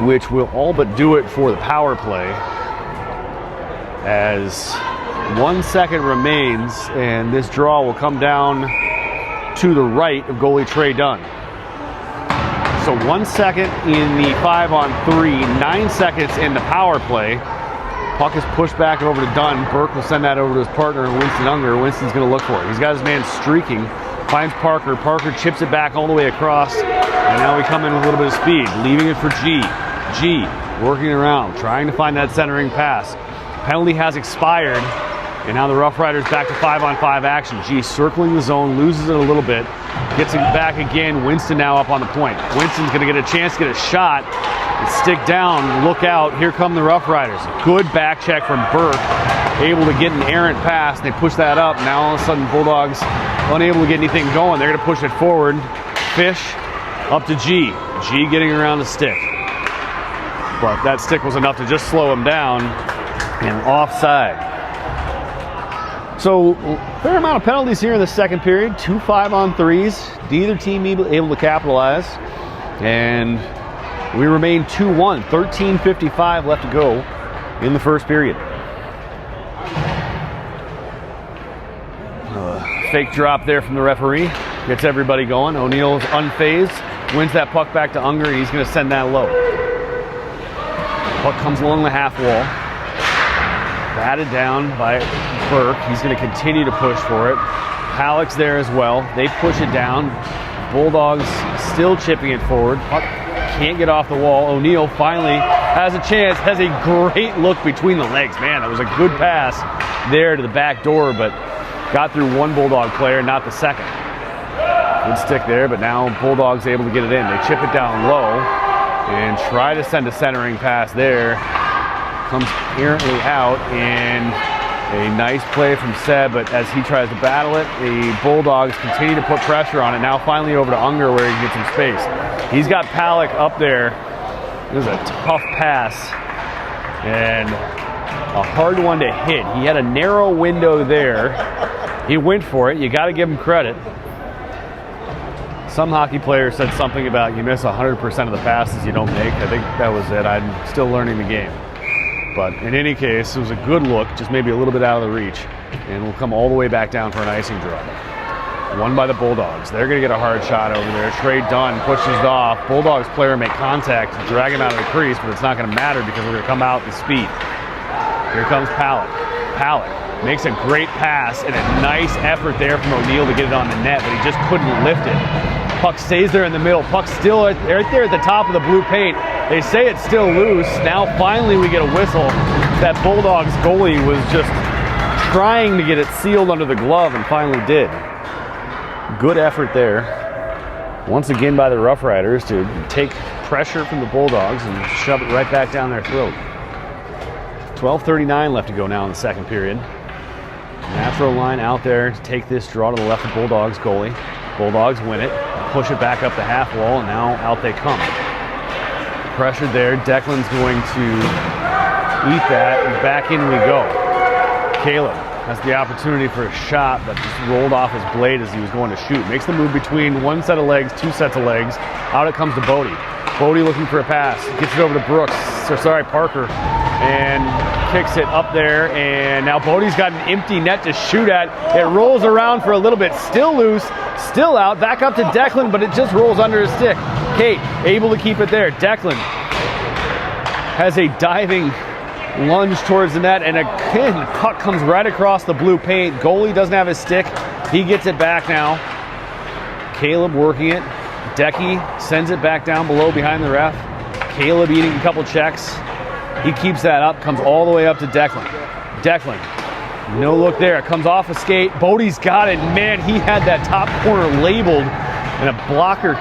which will all but do it for the power play. As 1 second remains, and this draw will come down to the right of goalie Trey Dunn. So 1 second in the 5-on-3, 9 seconds in the power play. Puck is pushed back over to Dunn. Burke will send that over to his partner, Winston Unger. Winston's going to look for it. He's got his man streaking. Finds Parker. Parker chips it back all the way across. And now we come in with a little bit of speed. Leaving it for G. G working around, trying to find that centering pass. Penalty has expired, and now the Rough Riders back to 5-on-5 action. G circling the zone, loses it a little bit, gets it back again. Winston now up on the point. Winston's going to get a chance to get a shot. Stick down, look out, here come the Rough Riders. Good back check from Burke, able to get an errant pass. They push that up. Now all of a sudden Bulldogs unable to get anything going. They're going to push it forward. Fish up to G. G getting around the stick. But that stick was enough to just slow him down. And offside. So, fair amount of penalties here in the second period. 2 5-on-3s. Neither team able to capitalize. And we remain 2-1. 13:55 left to go in the first period. Fake drop there from the referee. Gets everybody going. O'Neill's unfazed. Wins that puck back to Unger, and he's going to send that low. Puck comes along the half wall. Batted down by Burke. He's going to continue to push for it. Halleck's there as well. They push it down. Bulldogs still chipping it forward. Puck can't get off the wall. O'Neill finally has a chance. Has a great look between the legs. Man, that was a good pass there to the back door, but got through one Bulldog player, not the second. Good stick there, but now Bulldogs able to get it in. They chip it down low and try to send a centering pass there. Comes errantly out, and a nice play from Seb, but as he tries to battle it, the Bulldogs continue to put pressure on it. Now finally over to Unger where he can get some space. He's got Palak up there. It was a tough pass and a hard one to hit. He had a narrow window there. He went for it. You got to give him credit. Some hockey player said something about you miss 100% of the passes you don't make. I think that was it. I'm still learning the game. But in any case, it was a good look, just maybe a little bit out of the reach. And we'll come all the way back down for an icing draw. Won by the Bulldogs. They're going to get a hard shot over there. Trey Dunn pushes it off. Bulldogs player make contact to drag him out of the crease, but it's not going to matter because we're going to come out with speed. Here comes Pallett. Pallett makes a great pass and a nice effort there from O'Neal to get it on the net, but he just couldn't lift it. Puck stays there in the middle. Puck's still right there at the top of the blue paint. They say it's still loose. Now finally we get a whistle. That Bulldogs goalie was just trying to get it sealed under the glove and finally did. Good effort there. Once again by the Rough Riders to take pressure from the Bulldogs and shove it right back down their throat. 12:39 left to go now in the second period. Natural line out there to take this draw to the left of Bulldogs goalie. Bulldogs win it, push it back up the half wall, and now out they come. Pressured there. Declan's going to eat that, and back in we go. Caleb has the opportunity for a shot, but just rolled off his blade as he was going to shoot. Makes the move between one set of legs, two sets of legs. Out it comes to Bodie. Bodie looking for a pass. Gets it over to Parker, and kicks it up there. And now Bodie's got an empty net to shoot at. It rolls around for a little bit. Still loose, still out. Back up to Declan, but it just rolls under his stick. Kate able to keep it there. Declan has a diving lunge towards the net, and again, the puck comes right across the blue paint. Goalie doesn't have his stick. He gets it back now. Caleb working it. Decky sends it back down below behind the ref. Caleb eating a couple checks. He keeps that up, comes all the way up to Declan. Declan, no look there. It comes off a skate. Bodie's got it. Man, he had that top corner labeled, and a blocker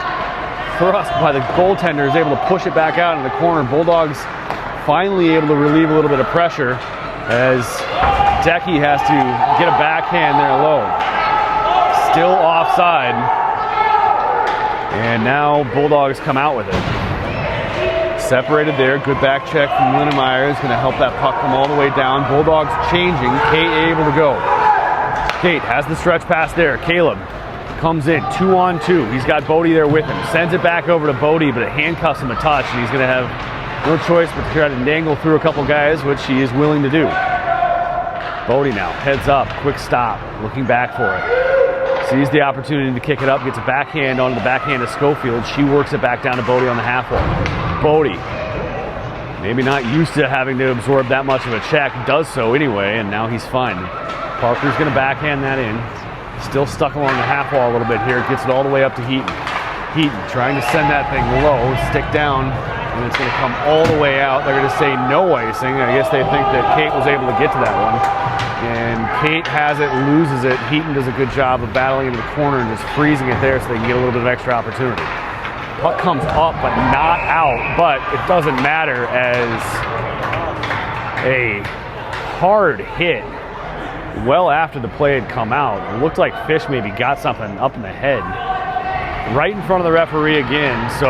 thrust by the goaltender is able to push it back out in the corner. Bulldogs finally able to relieve a little bit of pressure as Decky has to get a backhand there low. Still offside. And now Bulldogs come out with it. Separated there. Good back check from Linnemeyer is going to help that puck come all the way down. Bulldogs changing. Kate able to go. Kate has the stretch pass there. Caleb comes in 2-on-2. He's got Bodie there with him. Sends it back over to Bodie, but it handcuffs him a touch, and he's going to have no choice but to try to dangle through a couple guys, which he is willing to do. Bodie now heads up, quick stop, looking back for it. Sees the opportunity to kick it up, gets a backhand onto the backhand of Schofield. She works it back down to Bodie on the half wall. Bodie, maybe not used to having to absorb that much of a check, does so anyway, and now he's fine. Parker's going to backhand that in. Still stuck along the half wall a little bit here. Gets it all the way up to Heaton. Heaton trying to send that thing low, stick down, and it's going to come all the way out. They're going to say no icing. I guess they think that Kate was able to get to that one. And Kate has it, loses it. Heaton does a good job of battling into the corner and just freezing it there so they can get a little bit of extra opportunity. Puck comes up but not out, but it doesn't matter as a hard hit well after the play had come out. It looked like Fish maybe got something up in the head. Right in front of the referee again, so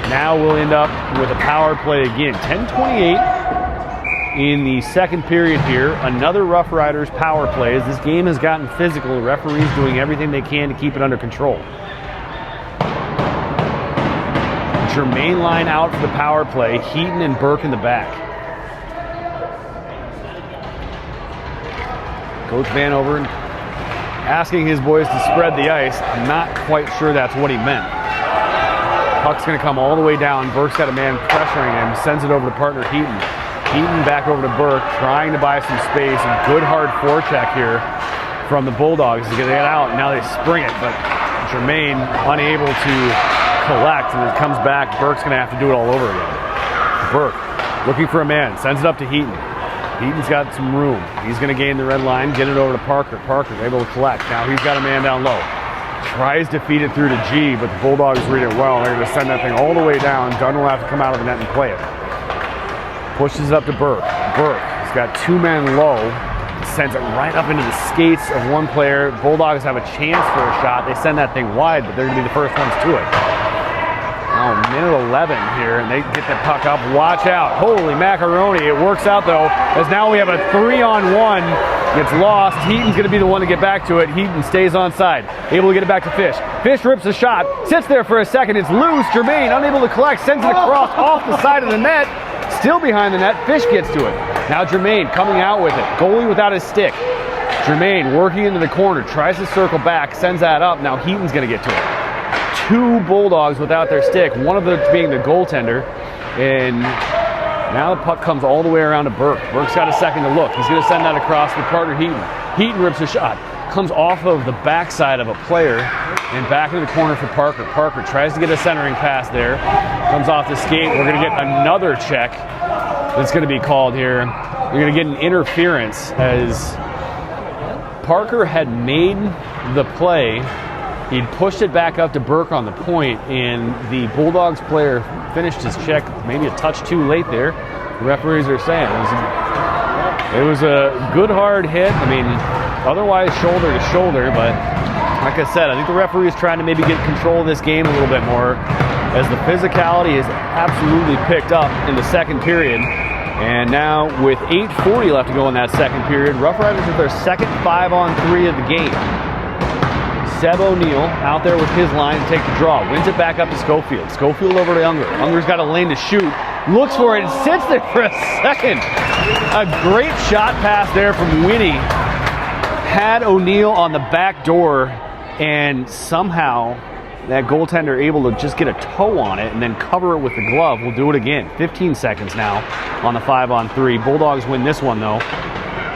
now we'll end up with a power play again. 10:28 in the second period here. Another Rough Riders power play. As this game has gotten physical, the referees doing everything they can to keep it under control. Germain line out for the power play. Heaton and Burke in the back. Coach Vanover asking his boys to spread the ice. I'm not quite sure that's what he meant. Puck's going to come all the way down. Burke's got a man pressuring him. Sends it over to partner Heaton. Heaton back over to Burke, trying to buy some space. A good hard forecheck here from the Bulldogs to get it out. Now they spring it, but Germain unable to collect, and it comes back. Burke's going to have to do it all over again. Burke looking for a man. Sends it up to Heaton. Heaton's got some room. He's going to gain the red line, get it over to Parker. Parker able to collect. Now he's got a man down low. Tries to feed it through to G, but the Bulldogs read it well. They're going to send that thing all the way down. Dunn will have to come out of the net and play it. Pushes it up to Burke. Burke has got two men low. Sends it right up into the skates of one player. Bulldogs have a chance for a shot. They send that thing wide, but they're going to be the first ones to it. Now, minute 11 here, and they get the puck up. Watch out. Holy macaroni. It works out, though, as now we have a 3-on-1. Gets lost. Heaton's going to be the one to get back to it. Heaton stays onside. Able to get it back to Fish. Fish rips a shot. Sits there for a second. It's loose. Germain unable to collect. Sends it across off the side of the net. Still behind the net. Fish gets to it. Now Germain coming out with it. Goalie without his stick. Jermaine working into the corner, tries to circle back, sends that up. Now Heaton's going to get to it. 2 Bulldogs without their stick, one of them being the goaltender. And now the puck comes all the way around to Burke. Burke's got a second to look. He's going to send that across with partner Heaton. Heaton rips a shot. Comes off of the backside of a player and back into the corner for Parker. Parker tries to get a centering pass there. Comes off the skate. We're going to get another check that's going to be called here. We're going to get an interference as Parker had made the play. He'd pushed it back up to Burke on the point, and the Bulldogs player finished his check maybe a touch too late there. The referees are saying it was a good hard hit. I mean, otherwise shoulder to shoulder, but like I said, I think the referee is trying to maybe get control of this game a little bit more as the physicality is absolutely picked up in the second period. And now with 8:40 left to go in that second period, Rough Riders with their second 5-on-3 of the game. Seb O'Neill out there with his line to take the draw. Wins it back up to Schofield. Schofield over to Unger. Unger's got a lane to shoot. Looks for it and sits there for a second. A great shot pass there from Winnie. Had O'Neill on the back door, and somehow that goaltender able to just get a toe on it and then cover it with the glove. We'll do it again. 15 seconds now on the 5-on-3. Bulldogs win this one though.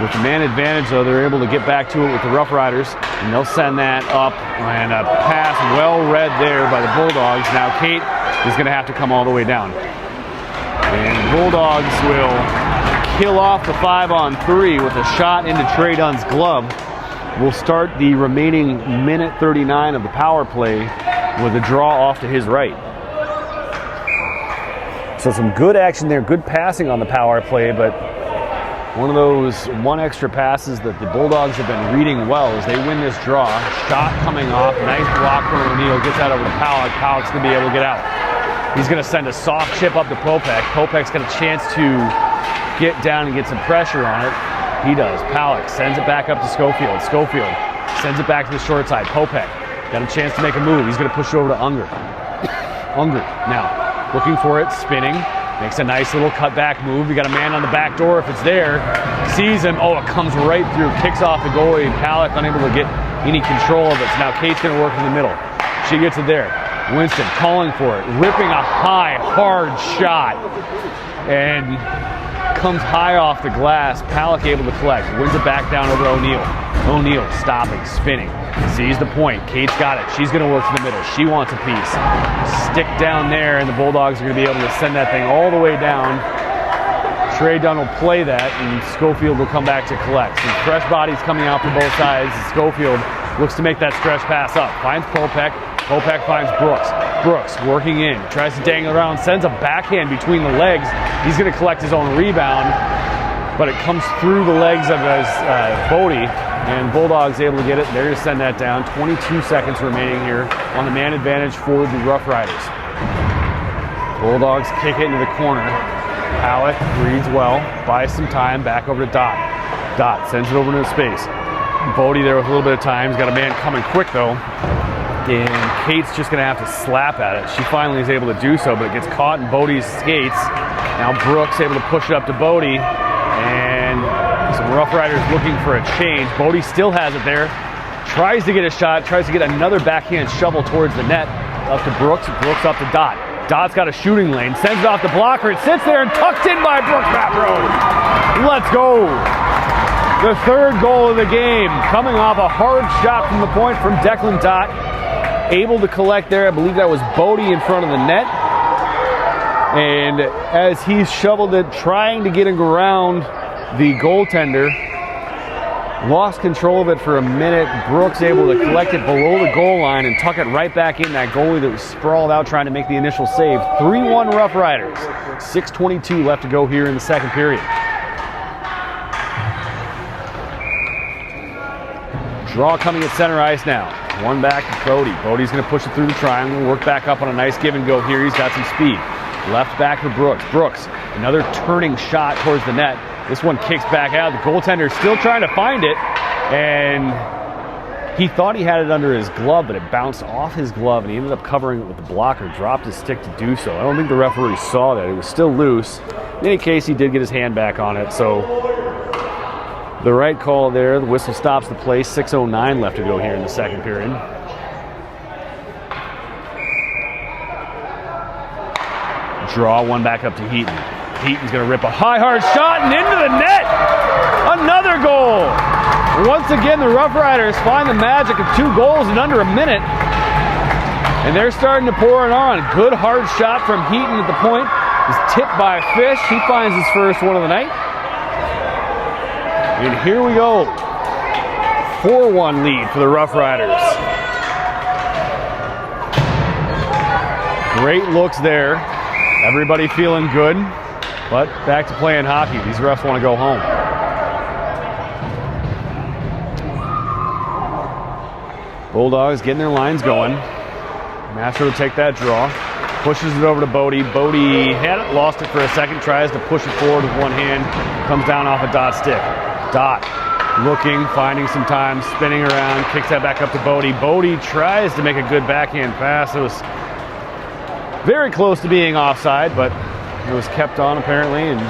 With the man advantage though, they're able to get back to it with the Rough Riders, and they'll send that up, and a pass well read there by the Bulldogs. Now Kate is going to have to come all the way down. And the Bulldogs will kill off the 5-on-3 with a shot into Trey Dunn's glove. We'll start the remaining minute 39 of the power play with a draw off to his right. So some good action there, good passing on the power play, but one of those extra passes that the Bulldogs have been reading well as they win this draw. Shot coming off, nice block from O'Neill, gets out over to Powell. Powell's going to be able to get out. He's going to send a soft chip up to Popek. Popek's got a chance to get down and get some pressure on it. He does. Powell sends it back up to Schofield. Schofield sends it back to the short side. Popek got a chance to make a move. He's going to push it over to Unger. Unger now looking for it, spinning. Makes a nice little cutback move. You got a man on the back door if it's there. Sees him. Oh, it comes right through. Kicks off the goalie. And Halleck unable to get any control of it. So now Kate's going to work in the middle. She gets it there. Winston calling for it. Ripping a high, hard shot. And comes high off the glass. Halleck able to collect. Wins it back down over to O'Neill. O'Neill stopping, spinning. Sees the point. Kate's got it. She's going to work to the middle. She wants a piece. Stick down there, and the Bulldogs are going to be able to send that thing all the way down. Trey Dunn will play that, and Schofield will come back to collect. Some fresh bodies coming out from both sides. Schofield looks to make that stretch pass up. Finds Popek. Popek finds Brooks. Brooks working in. Tries to dangle around. Sends a backhand between the legs. He's going to collect his own rebound, but it comes through the legs of his Bodie. And Bulldogs able to get it. They're going to send that down. 22 seconds remaining here on the man advantage for the Rough Riders. Bulldogs kick it into the corner. Halleck reads well, buys some time, back over to Dot. Dot sends it over into space. Bodie there with a little bit of time. He's got a man coming quick though. And Kate's just going to have to slap at it. She finally is able to do so, but it gets caught in Bodie's skates. Now Brooks able to push it up to Bodie. And some Rough Riders looking for a change. Bodie still has it there. Tries to get a shot. Tries to get another backhand shovel towards the net. Up to Brooks. Brooks up to Dot. Dot's got a shooting lane. Sends it off the blocker. It sits there and tucked in by Brooks Paprode. Let's go. The third goal of the game. Coming off a hard shot from the point from Declan Dot. Able to collect there. I believe that was Bodie in front of the net. And as he shoveled it, trying to get it around the goaltender, lost control of it for a minute. Brooks able to collect it below the goal line and tuck it right back in. That goalie that was sprawled out trying to make the initial save. 3-1 Rough Riders. 6:22 left to go here in the second period. Draw coming at center ice now. One back to Bodie. Bodie's going to push it through the triangle. Work back up on a nice give and go here. He's got some speed. Left back for Brooks. Brooks, another turning shot towards the net. This one kicks back out. The goaltender still trying to find it. And he thought he had it under his glove, but it bounced off his glove, and he ended up covering it with the blocker. Dropped his stick to do so. I don't think the referee saw that. It was still loose. In any case, he did get his hand back on it. So The right call there. The whistle stops the play. 6:09 left to go here in the second period. Draw one back up to Heaton. Heaton's going to rip a high, hard shot and into the net. Another goal. Once again, the Rough Riders find the magic of 2 goals in under a minute. And they're starting to pour it on. Good hard shot from Heaton at the point. Is tipped by Fish. He finds his first one of the night. And here we go. 4-1 lead for the Rough Riders. Great looks there. Everybody feeling good. But back to playing hockey. These refs want to go home. Bulldogs getting their lines going. Master will take that draw. Pushes it over to Bodie. Bodie had it, lost it for a second. Tries to push it forward with one hand. Comes down off a Dot stick. Dot looking, finding some time, spinning around. Kicks that back up to Bodie. Bodie tries to make a good backhand pass. It was very close to being offside, but it was kept on apparently. And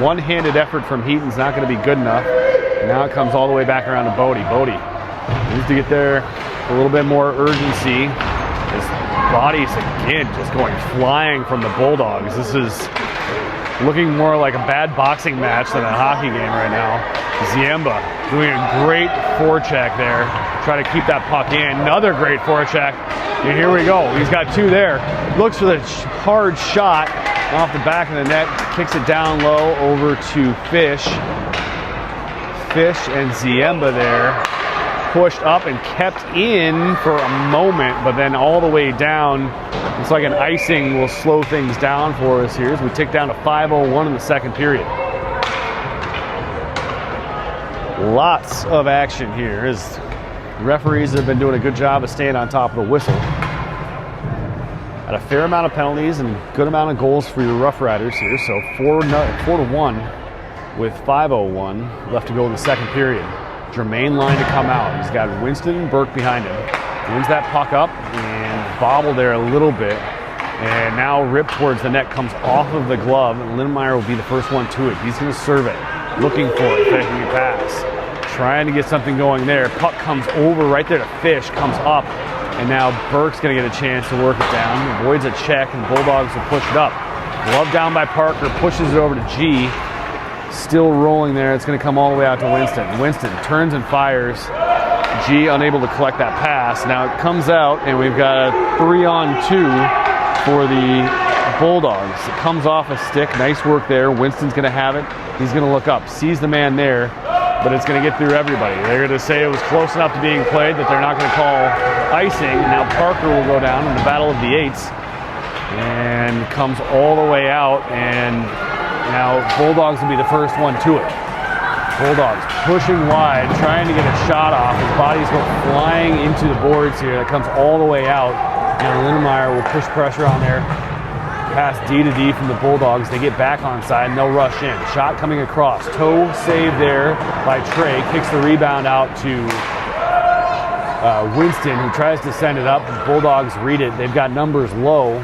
one-handed effort from Heaton's not going to be good enough. Now it comes all the way back around to Bodie. Bodie needs to get there a little bit more urgency. His body's again just going flying from the Bulldogs. This is looking more like a bad boxing match than a hockey game right now. Ziemba doing a great forecheck there. Try to keep that puck in. Another great forecheck. And here we go. He's got 2 there. Looks for the hard shot off the back of the net. Kicks it down low over to Fish. Fish and Ziemba there. Pushed up and kept in for a moment, but then all the way down. It's like an icing will slow things down for us here as we tick down to 5:01 in the second period. Lots of action here as the referees have been doing a good job of staying on top of the whistle. Had a fair amount of penalties and a good amount of goals for your Rough Riders here, so 4-1 with 5:01 left to go in the second period. Jermaine line to come out. He's got Winston and Burke behind him. Wins that puck up and bobbled there a little bit. And now ripped towards the net, comes off of the glove. And Lindemeyer will be the first one to it. He's going to serve it. Looking for it, faking a pass. Trying to get something going there. Puck comes over right there to Fish, comes up. And now Burke's going to get a chance to work it down. Avoids a check and the Bulldogs will push it up. Glove down by Parker, pushes it over to G. Still rolling there. It's going to come all the way out to Winston. Winston turns and fires. G unable to collect that pass. Now it comes out and we've got a 3-on-2 for the Bulldogs. It comes off a stick. Nice work there. Winston's going to have it. He's going to look up. Sees the man there, but it's going to get through everybody. They're going to say it was close enough to being played that they're not going to call icing. And now Parker will go down in the battle of the eights and comes all the way out, and now Bulldogs will be the first one to it. Bulldogs pushing wide, trying to get a shot off. His body's go flying into the boards here. That comes all the way out. Now Lindemeyer will push pressure on there. Pass D to D from the Bulldogs. They get back on side and they'll rush in. Shot coming across. Toe save there by Trey. Kicks the rebound out to Winston, who tries to send it up. The Bulldogs read it. They've got numbers low.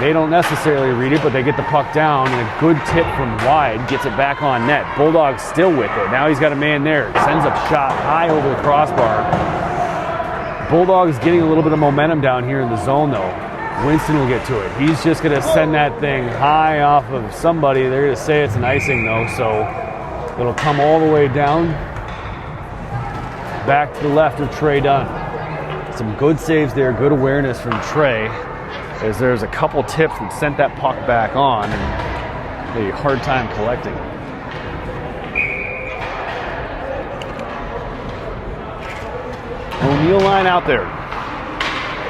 They don't necessarily read it, but they get the puck down, and a good tip from wide gets it back on net. Bulldogs still with it. Now he's got a man there. Sends up shot high over the crossbar. Bulldogs getting a little bit of momentum down here in the zone, though. Winston will get to it. He's just going to send that thing high off of somebody. They're going to say it's an icing, though, so it'll come all the way down. Back to the left of Trey Dunn. Some good saves there, good awareness from Trey, as there's a couple tips that sent that puck back on, and a hard time collecting. O'Neal line out there.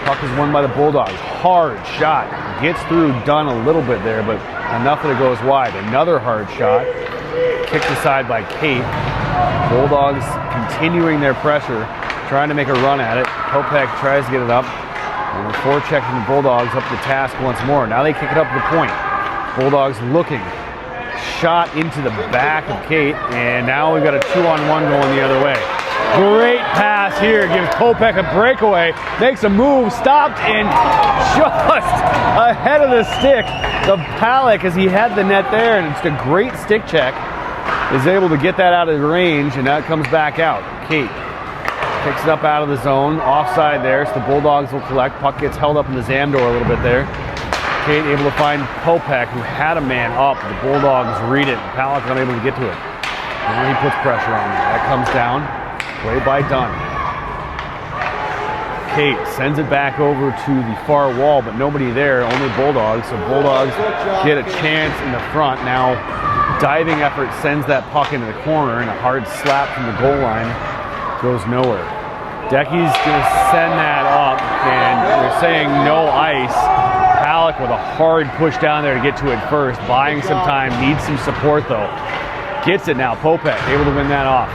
Puck is won by the Bulldogs. Hard shot. Gets through Dunn a little bit there, but enough that it goes wide. Another hard shot. Kicked aside by Kate. Bulldogs continuing their pressure, trying to make a run at it. Kopech tries to get it up. And the forecheck from the Bulldogs up to task once more. Now they kick it up to the point. Bulldogs looking. Shot into the back of Kate, and now we've got a 2-on-1 going the other way. Great pass here. Gives Kopech a breakaway. Makes a move. Stopped and just ahead of the stick. The Palak, as he had the net there, and it's a great stick check. is able to get that out of range, and that comes back out. Kate picks it up out of the zone, offside there, so the Bulldogs will collect. Puck gets held up in the Zam door a little bit there. Kate able to find Popek, who had a man up. The Bulldogs read it. Palak unable to get to it. Now he puts pressure on it. That comes down. Play by Dunn. Kate sends it back over to the far wall, but nobody there, only Bulldogs. So Bulldogs get a chance in the front. Now diving effort sends that puck into the corner, and a hard slap from the goal line goes nowhere. Decky's going to send that up, and they're saying no ice. Palak with a hard push down there to get to it first, buying some time, needs some support though. Gets it now, Popek able to win that off.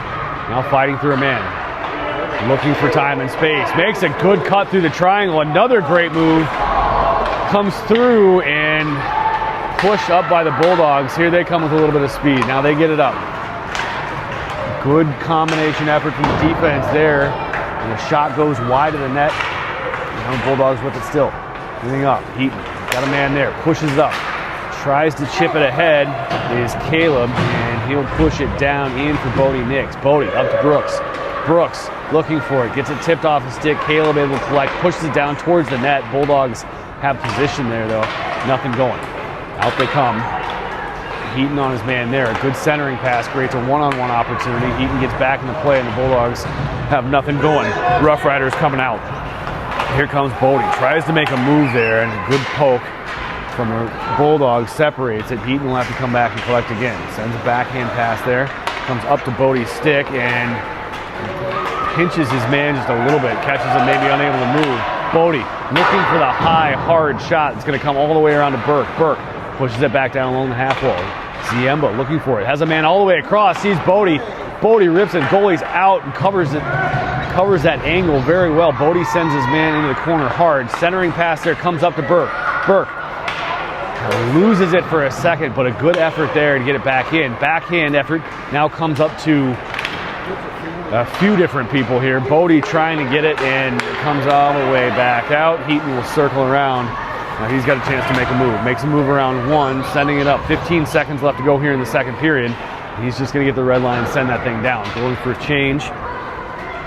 Now fighting through a man. Looking for time and space. Makes a good cut through the triangle. Another great move. Comes through and pushed up by the Bulldogs. Here they come with a little bit of speed. Now they get it up. Good combination effort from the defense there. And the shot goes wide of the net. Now Bulldogs with it still. Moving up. Heaton. Got a man there. Pushes up. Tries to chip it ahead is Caleb. And he'll push it down in for Bodie Nix. Bodie up to Brooks. Brooks looking for it, gets it tipped off the stick. Caleb able to collect, pushes it down towards the net. Bulldogs have position there though, nothing going. Out they come. Heaton on his man there, a good centering pass creates a one-on-one opportunity. Heaton gets back into play and the Bulldogs have nothing going. Rough Riders coming out. Here comes Bodie, tries to make a move there and a good poke from the Bulldogs separates it. Heaton will have to come back and collect again. Sends a backhand pass there, comes up to Bodie's stick and pinches his man just a little bit, catches him maybe unable to move. Bodie looking for the high, hard shot. It's going to come all the way around to Burke. Burke pushes it back down along the half wall. Ziemba looking for it, has a man all the way across, sees Bodie. Bodie rips it, goalie's out and covers that angle very well. Bodie sends his man into the corner hard. Centering pass there comes up to Burke. Burke loses it for a second, but a good effort there to get it back in. Backhand effort now comes up to a few different people here. Bodie trying to get it and it comes all the way back out. Heaton will circle around. Now he's got a chance to make a move. Makes a move around one, sending it up. 15 seconds left to go here in the second period. He's just going to get the red line and send that thing down. Going for a change.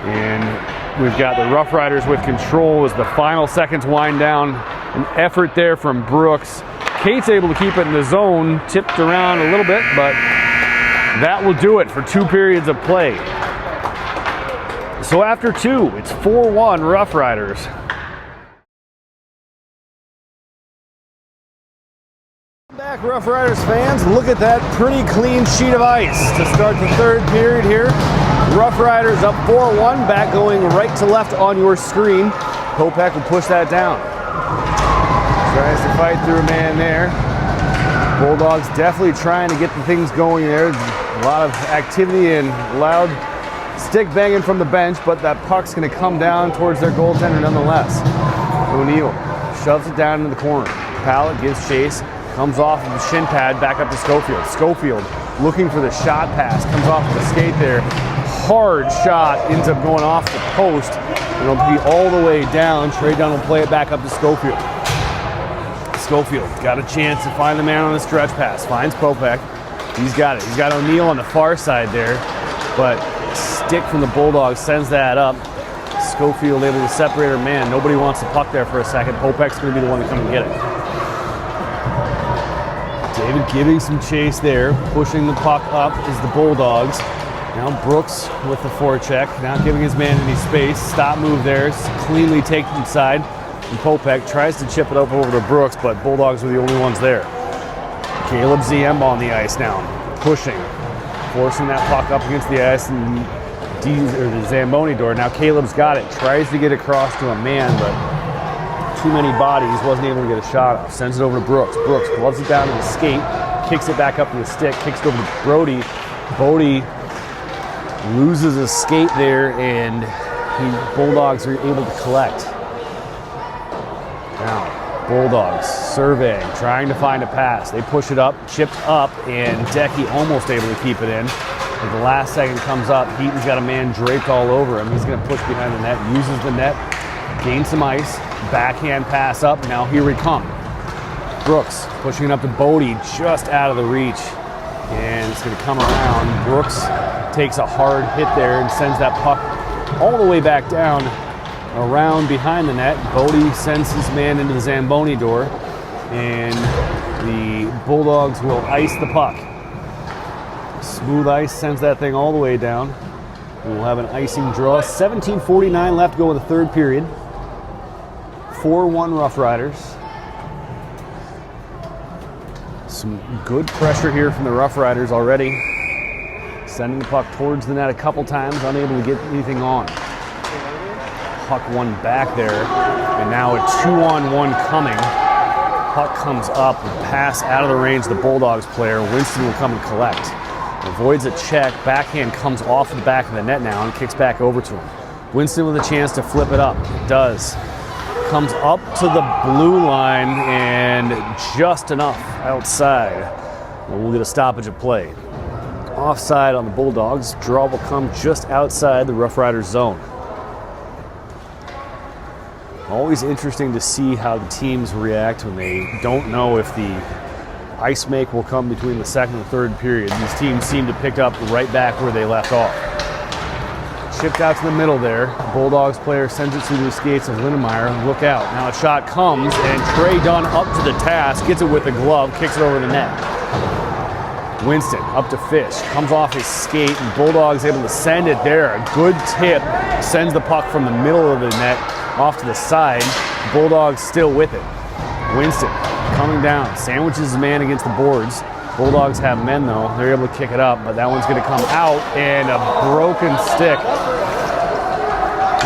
And we've got the Rough Riders with control as the final seconds wind down. An effort there from Brooks. Kate's able to keep it in the zone. Tipped around a little bit, but that will do it for 2 periods of play. So after 2, it's 4-1 Rough Riders. Back, Rough Riders fans. Look at that pretty clean sheet of ice to start the third period here. Rough Riders up 4-1, back going right to left on your screen. Popek will push that down. Tries to fight through a man there. Bulldogs definitely trying to get the things going there. A lot of activity and loud stick banging from the bench, but that puck's going to come down towards their goaltender nonetheless. O'Neill shoves it down into the corner. Pallet gives chase, comes off of the shin pad, back up to Schofield. Schofield looking for the shot pass, comes off of the skate there. Hard shot, ends up going off the post. It'll be all the way down. Trey Dunn will play it back up to Schofield. Schofield got a chance to find the man on the stretch pass. Finds Popek. He's got it. He's got O'Neill on the far side there, but stick from the Bulldogs sends that up. Schofield able to separate her man. Nobody wants the puck there for a second. Popek's going to be the one to come and get it. David giving some chase there. Pushing the puck up is the Bulldogs. Now Brooks with the forecheck. Now giving his man any space. Stop move there. Cleanly taken inside. And Popek tries to chip it up over to Brooks, but Bulldogs are the only ones there. Caleb Ziemba on the ice now. Pushing. Forcing that puck up against the ice and the Zamboni door. Now Caleb's got it. Tries to get across to a man, but too many bodies. Wasn't able to get a shot off. Sends it over to Brooks. Brooks gloves it down to the skate. Kicks it back up to the stick. Kicks it over to Brody. Bodie loses a skate there, and Bulldogs are able to collect. Now, Bulldogs surveying, trying to find a pass. They push it up, chipped up, and Decky almost able to keep it in. But the last second comes up. Heaton's got a man draped all over him. He's going to push behind the net, uses the net, gains some ice, backhand pass up. Now here we come. Brooks pushing it up to Bodie, just out of the reach. And it's going to come around. Brooks takes a hard hit there and sends that puck all the way back down around behind the net. Bodie sends his man into the Zamboni door, and the Bulldogs will ice the puck. Smooth ice sends that thing all the way down. We'll have an icing draw. 17:49 left to go in the third period. 4-1 Roughriders. Some good pressure here from the Roughriders already. Sending the puck towards the net a couple times, unable to get anything on. Puck one back there, and now a 2-on-1 coming. Puck comes up, pass out of the range of the Bulldogs player. Winston will come and collect. Avoids a check, backhand comes off the back of the net now and kicks back over to him. Winston with a chance to flip it up, does. Comes up to the blue line and just enough outside. And we'll get a stoppage of play. Offside on the Bulldogs. Draw will come just outside the Roughriders zone. Always interesting to see how the teams react when they don't know if the ice make will come between the second and third period. These teams seem to pick up right back where they left off. Chipped out to the middle there. Bulldogs player sends it through the skates of Lindemeyer. Look out. Now a shot comes, and Trey Dunn up to the task, gets it with the glove, kicks it over the net. Winston up to Fish, comes off his skate, and Bulldogs able to send it there. A good tip, sends the puck from the middle of the net off to the side. Bulldogs still with it. Winston coming down, sandwiches his man against the boards. Bulldogs have men though, they're able to kick it up, but that one's gonna come out, and a broken stick.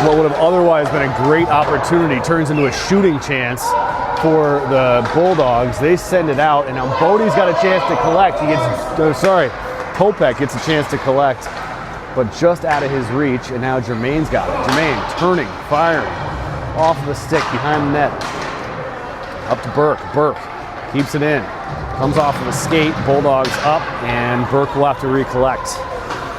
What would have otherwise been a great opportunity turns into a shooting chance for the Bulldogs. They send it out, and now Bodie's got a chance to collect. Popek gets a chance to collect, but just out of his reach, and now Jermaine's got it. Jermaine turning, firing, off of the stick behind the net. Up to Burke. Burke keeps it in. Comes off of a skate. Bulldogs up, and Burke will have to recollect.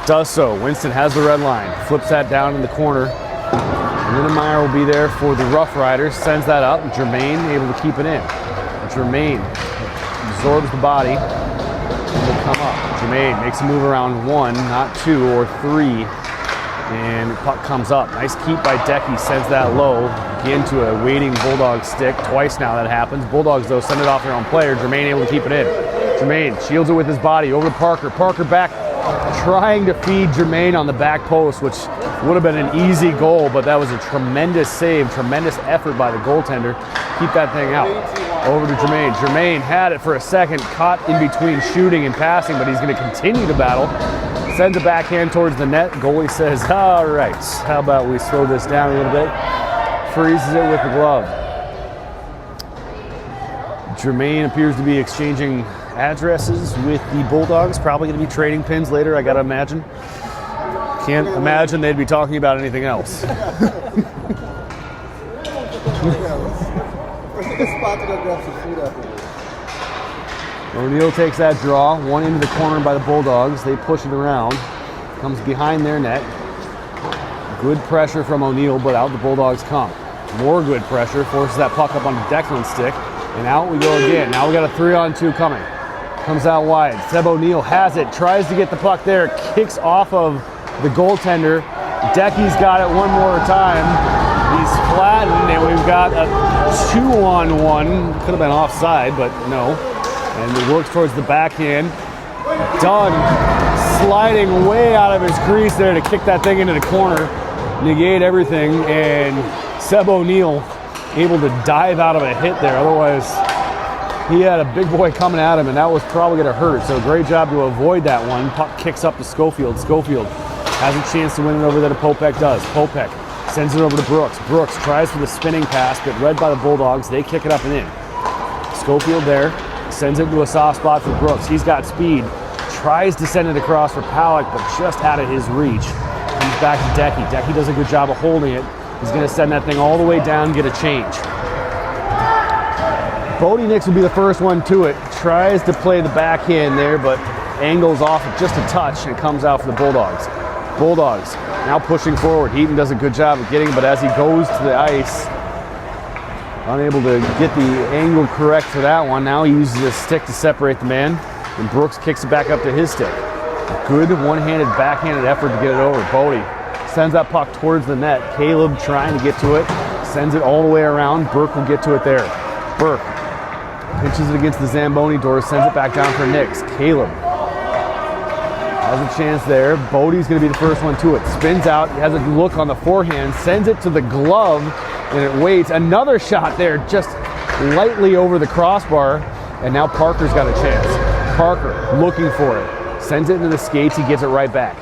Does so. Winston has the red line. Flips that down in the corner. Lindemeyer will be there for the Roughriders. Sends that up. Jermaine able to keep it in. Jermaine absorbs the body and will come up. Jermaine makes a move around one, not two or three. And the puck comes up. Nice keep by Decky. Sends that low. Again to a waiting Bulldog stick. Twice now that happens. Bulldogs, though, send it off their own player. Jermaine able to keep it in. Jermaine shields it with his body. Over to Parker. Parker back, trying to feed Jermaine on the back post, which would have been an easy goal, but that was a tremendous save, tremendous effort by the goaltender. Keep that thing out. Over to Jermaine. Jermaine had it for a second, caught in between shooting and passing, but he's going to continue to battle. Sends a backhand towards the net. Goalie says, all right, how about we slow this down a little bit? Freezes it with the glove. Jermaine appears to be exchanging addresses with the Bulldogs. Probably going to be trading pins later, I got to imagine. Can't imagine they'd be talking about anything else. O'Neill takes that draw, one into the corner by the Bulldogs. They push it around. Comes behind their net. Good pressure from O'Neill, but out the Bulldogs come. More good pressure, forces that puck up on the Declan stick, and out we go again. Now we got a 3-on-2 coming. Comes out wide. Seb O'Neill has it, tries to get the puck there, kicks off of the goaltender. Decky's got it one more time. He's flattened, and we've got a 2-on-1. Could have been offside, but no. And it works towards the backhand. Dunn sliding way out of his crease there to kick that thing into the corner. Negate everything, and Seb O'Neill able to dive out of a hit there. Otherwise, he had a big boy coming at him, and that was probably going to hurt. So great job to avoid that one. Puck kicks up to Schofield. Schofield has a chance to win it over there to Popek does. Popek sends it over to Brooks. Brooks tries for the spinning pass, but read by the Bulldogs. They kick it up and in. Schofield there. Sends it to a soft spot for Brooks. He's got speed. Tries to send it across for Powell, but just out of his reach. Comes back to Decky. Decky does a good job of holding it. He's going to send that thing all the way down, get a change. Bodie Nix will be the first one to it. Tries to play the backhand there, but angles off it just a touch, and it comes out for the Bulldogs. Bulldogs now pushing forward. Heaton does a good job of getting it, but as he goes to the ice, unable to get the angle correct for that one. Now he uses his stick to separate the man. And Brooks kicks it back up to his stick. Good one-handed, backhanded effort to get it over. Bodie sends that puck towards the net. Caleb trying to get to it. Sends it all the way around. Burke will get to it there. Burke pinches it against the Zamboni door. Sends it back down for Nix. Caleb has a chance there. Bodie's going to be the first one to it. Spins out. He has a look on the forehand. Sends it to the glove. And it waits. Another shot there. Just lightly over the crossbar. And now Parker's got a chance. Parker looking for it. Sends it into the skates. He gets it right back.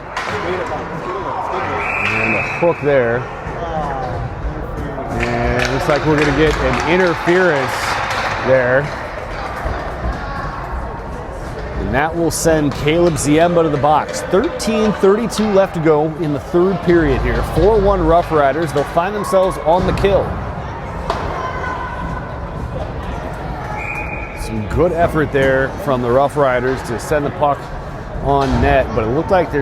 And a hook there. And it looks like we're going to get an interference there. And that will send Caleb Ziemba to the box. 13:32 left to go in the third period here. 4-1 Rough Riders. They'll find themselves on the kill. Some good effort there from the Rough Riders to send the puck on net, but it looked like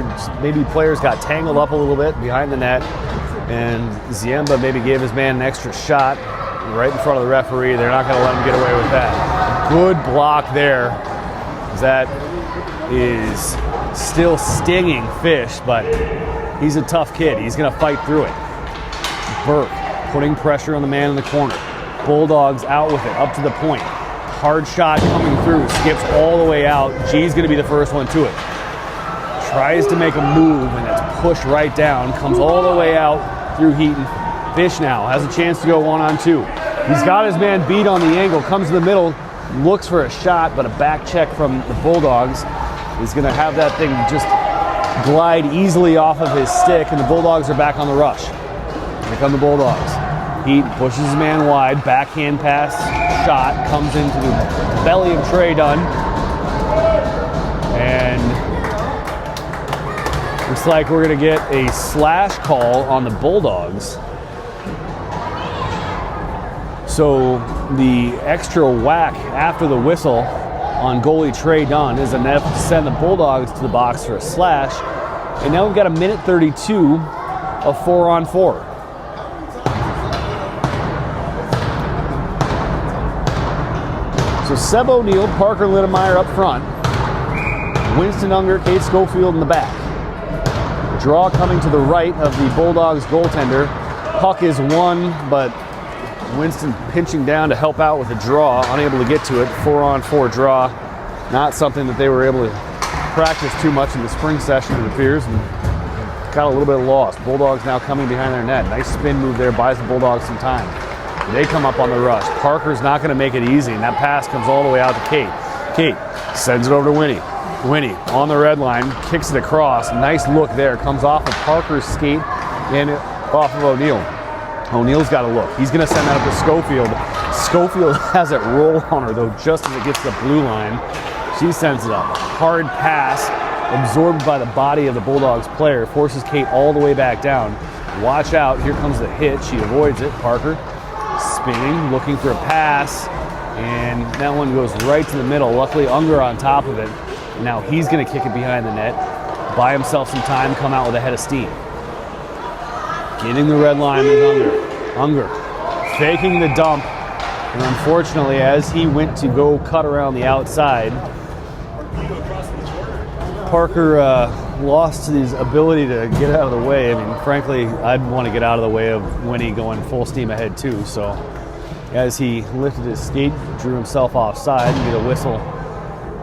maybe players got tangled up a little bit behind the net, and Ziemba maybe gave his man an extra shot right in front of the referee. They're not going to let him get away with that. Good block there. That is still stinging Fish, but he's a tough kid. He's going to fight through it. Burke putting pressure on the man in the corner. Bulldogs out with it, up to the point. Hard shot coming through, skips all the way out. G's going to be the first one to it. Tries to make a move, and it's pushed right down. Comes all the way out through Heaton. Fish now has a chance to go 1-on-2. He's got his man beat on the angle, comes to the middle, looks for a shot, but a back check from the Bulldogs is going to have that thing just glide easily off of his stick, and the Bulldogs are back on the rush. Here come the Bulldogs. Heaton pushes his man wide, backhand pass, shot, comes into the belly of Trey Dunn. And looks like we're going to get a slash call on the Bulldogs. So the extra whack after the whistle on goalie Trey Dunn is enough to send the Bulldogs to the box for a slash. And now we've got a minute 32 of 4-on-4. So Seb O'Neill, Parker Littemeyer up front. Winston Unger, Kate Schofield in the back. Draw coming to the right of the Bulldogs goaltender. Puck is won, but Winston pinching down to help out with a draw, unable to get to it. 4-on-4 draw. Not something that they were able to practice too much in the spring session, it appears, and got a little bit lost. Bulldogs now coming behind their net. Nice spin move there, buys the Bulldogs some time. They come up on the rush. Parker's not going to make it easy, and that pass comes all the way out to Kate. Kate sends it over to Winnie. Winnie on the red line, kicks it across. Nice look there. Comes off of Parker's skate and off of O'Neill. O'Neill's got a look. He's going to send that up to Schofield. Schofield has it roll on her, though, just as it gets to the blue line. She sends it up. Hard pass, absorbed by the body of the Bulldogs player, forces Kate all the way back down. Watch out. Here comes the hit. She avoids it. Parker spinning, looking for a pass, and that one goes right to the middle. Luckily, Unger on top of it. Now he's going to kick it behind the net, buy himself some time, come out with a head of steam. Getting the red line with Unger faking the dump, and unfortunately, as he went to go cut around the outside, Parker lost his ability to get out of the way. I mean, frankly, I'd want to get out of the way of Winnie going full steam ahead too. So as he lifted his skate, drew himself offside, and get a whistle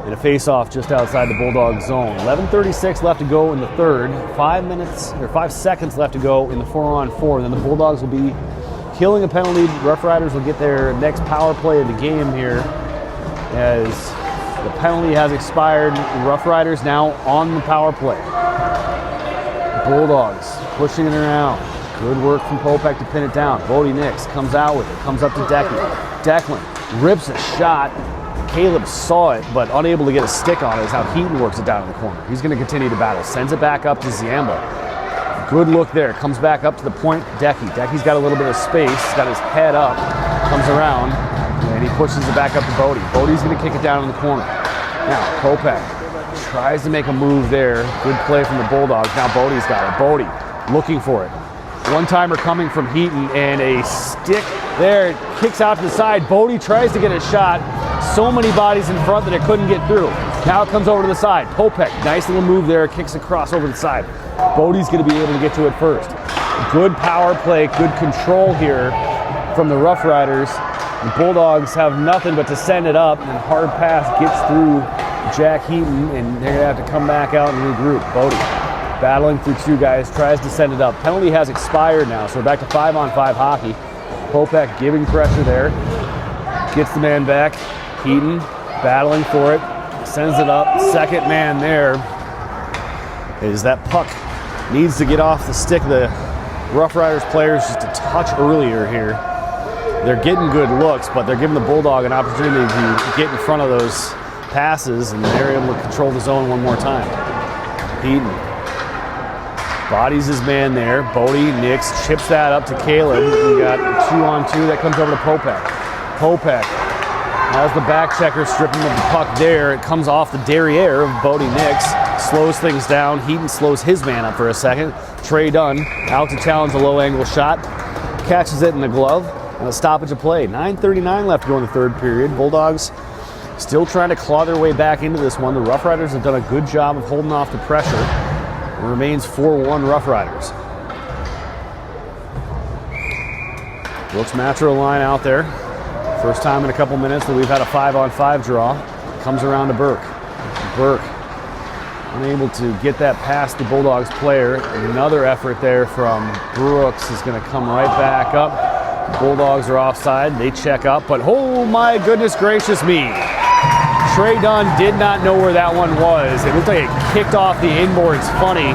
and a face-off just outside the Bulldogs zone. 11:36 left to go in the third. 5 seconds left to go in the 4-on-4. Then the Bulldogs will be killing a penalty. Rough Riders will get their next power play of the game here as the penalty has expired. Rough Riders now on the power play. Bulldogs pushing it around. Good work from Popek to pin it down. Bodie Nix comes out with it. Comes up to Declan. Declan rips a shot. Caleb saw it, but unable to get a stick on it is how Heaton works it down in the corner. He's going to continue to battle. Sends it back up to Ziemba. Good look there. Comes back up to the point. Decky's got a little bit of space. He's got his head up. Comes around, and he pushes it back up to Bodie. Bodie's going to kick it down in the corner. Now, Popek tries to make a move there. Good play from the Bulldogs. Now Bodie's got it. Bodie looking for it. One-timer coming from Heaton, and a stick there. Kicks out to the side. Bodie tries to get a shot. So many bodies in front that it couldn't get through. Now it comes over to the side. Popek, nice little move there, kicks across over the side. Bodie's going to be able to get to it first. Good power play, good control here from the Rough Riders. The Bulldogs have nothing but to send it up, and hard pass gets through Jack Heaton, and they're going to have to come back out and regroup. Bodie battling through two guys, tries to send it up. Penalty has expired now, so we're back to 5-on-5 hockey. Popek giving pressure there, gets the man back. Heaton battling for it, sends it up. Second man there is that puck needs to get off the stick of the Rough Riders players just a touch earlier here. They're getting good looks, but they're giving the Bulldog an opportunity to get in front of those passes, and they're able to control the zone one more time. Heaton bodies his man there. Bodie nicks, chips that up to Caleb. We got 2-on-2 that comes over to Popek. Popek has the back checker stripping of the puck there. It comes off the derriere of Bodie Nix. Slows things down. Heaton slows his man up for a second. Trey Dunn out to challenge a low angle shot. Catches it in the glove. And a stoppage of play. 9:39 left to go in the third period. Bulldogs still trying to claw their way back into this one. The Rough Riders have done a good job of holding off the pressure. It remains 4-1 Rough Riders. Brooks Matro line out there. First time in a couple minutes that we've had a 5-on-5 draw. Comes around to Burke. Burke unable to get that past the Bulldogs player. Another effort there from Brooks is going to come right back up. Bulldogs are offside. They check up, but oh my goodness gracious me. Trey Dunn did not know where that one was. It looked like it kicked off the inboards funny,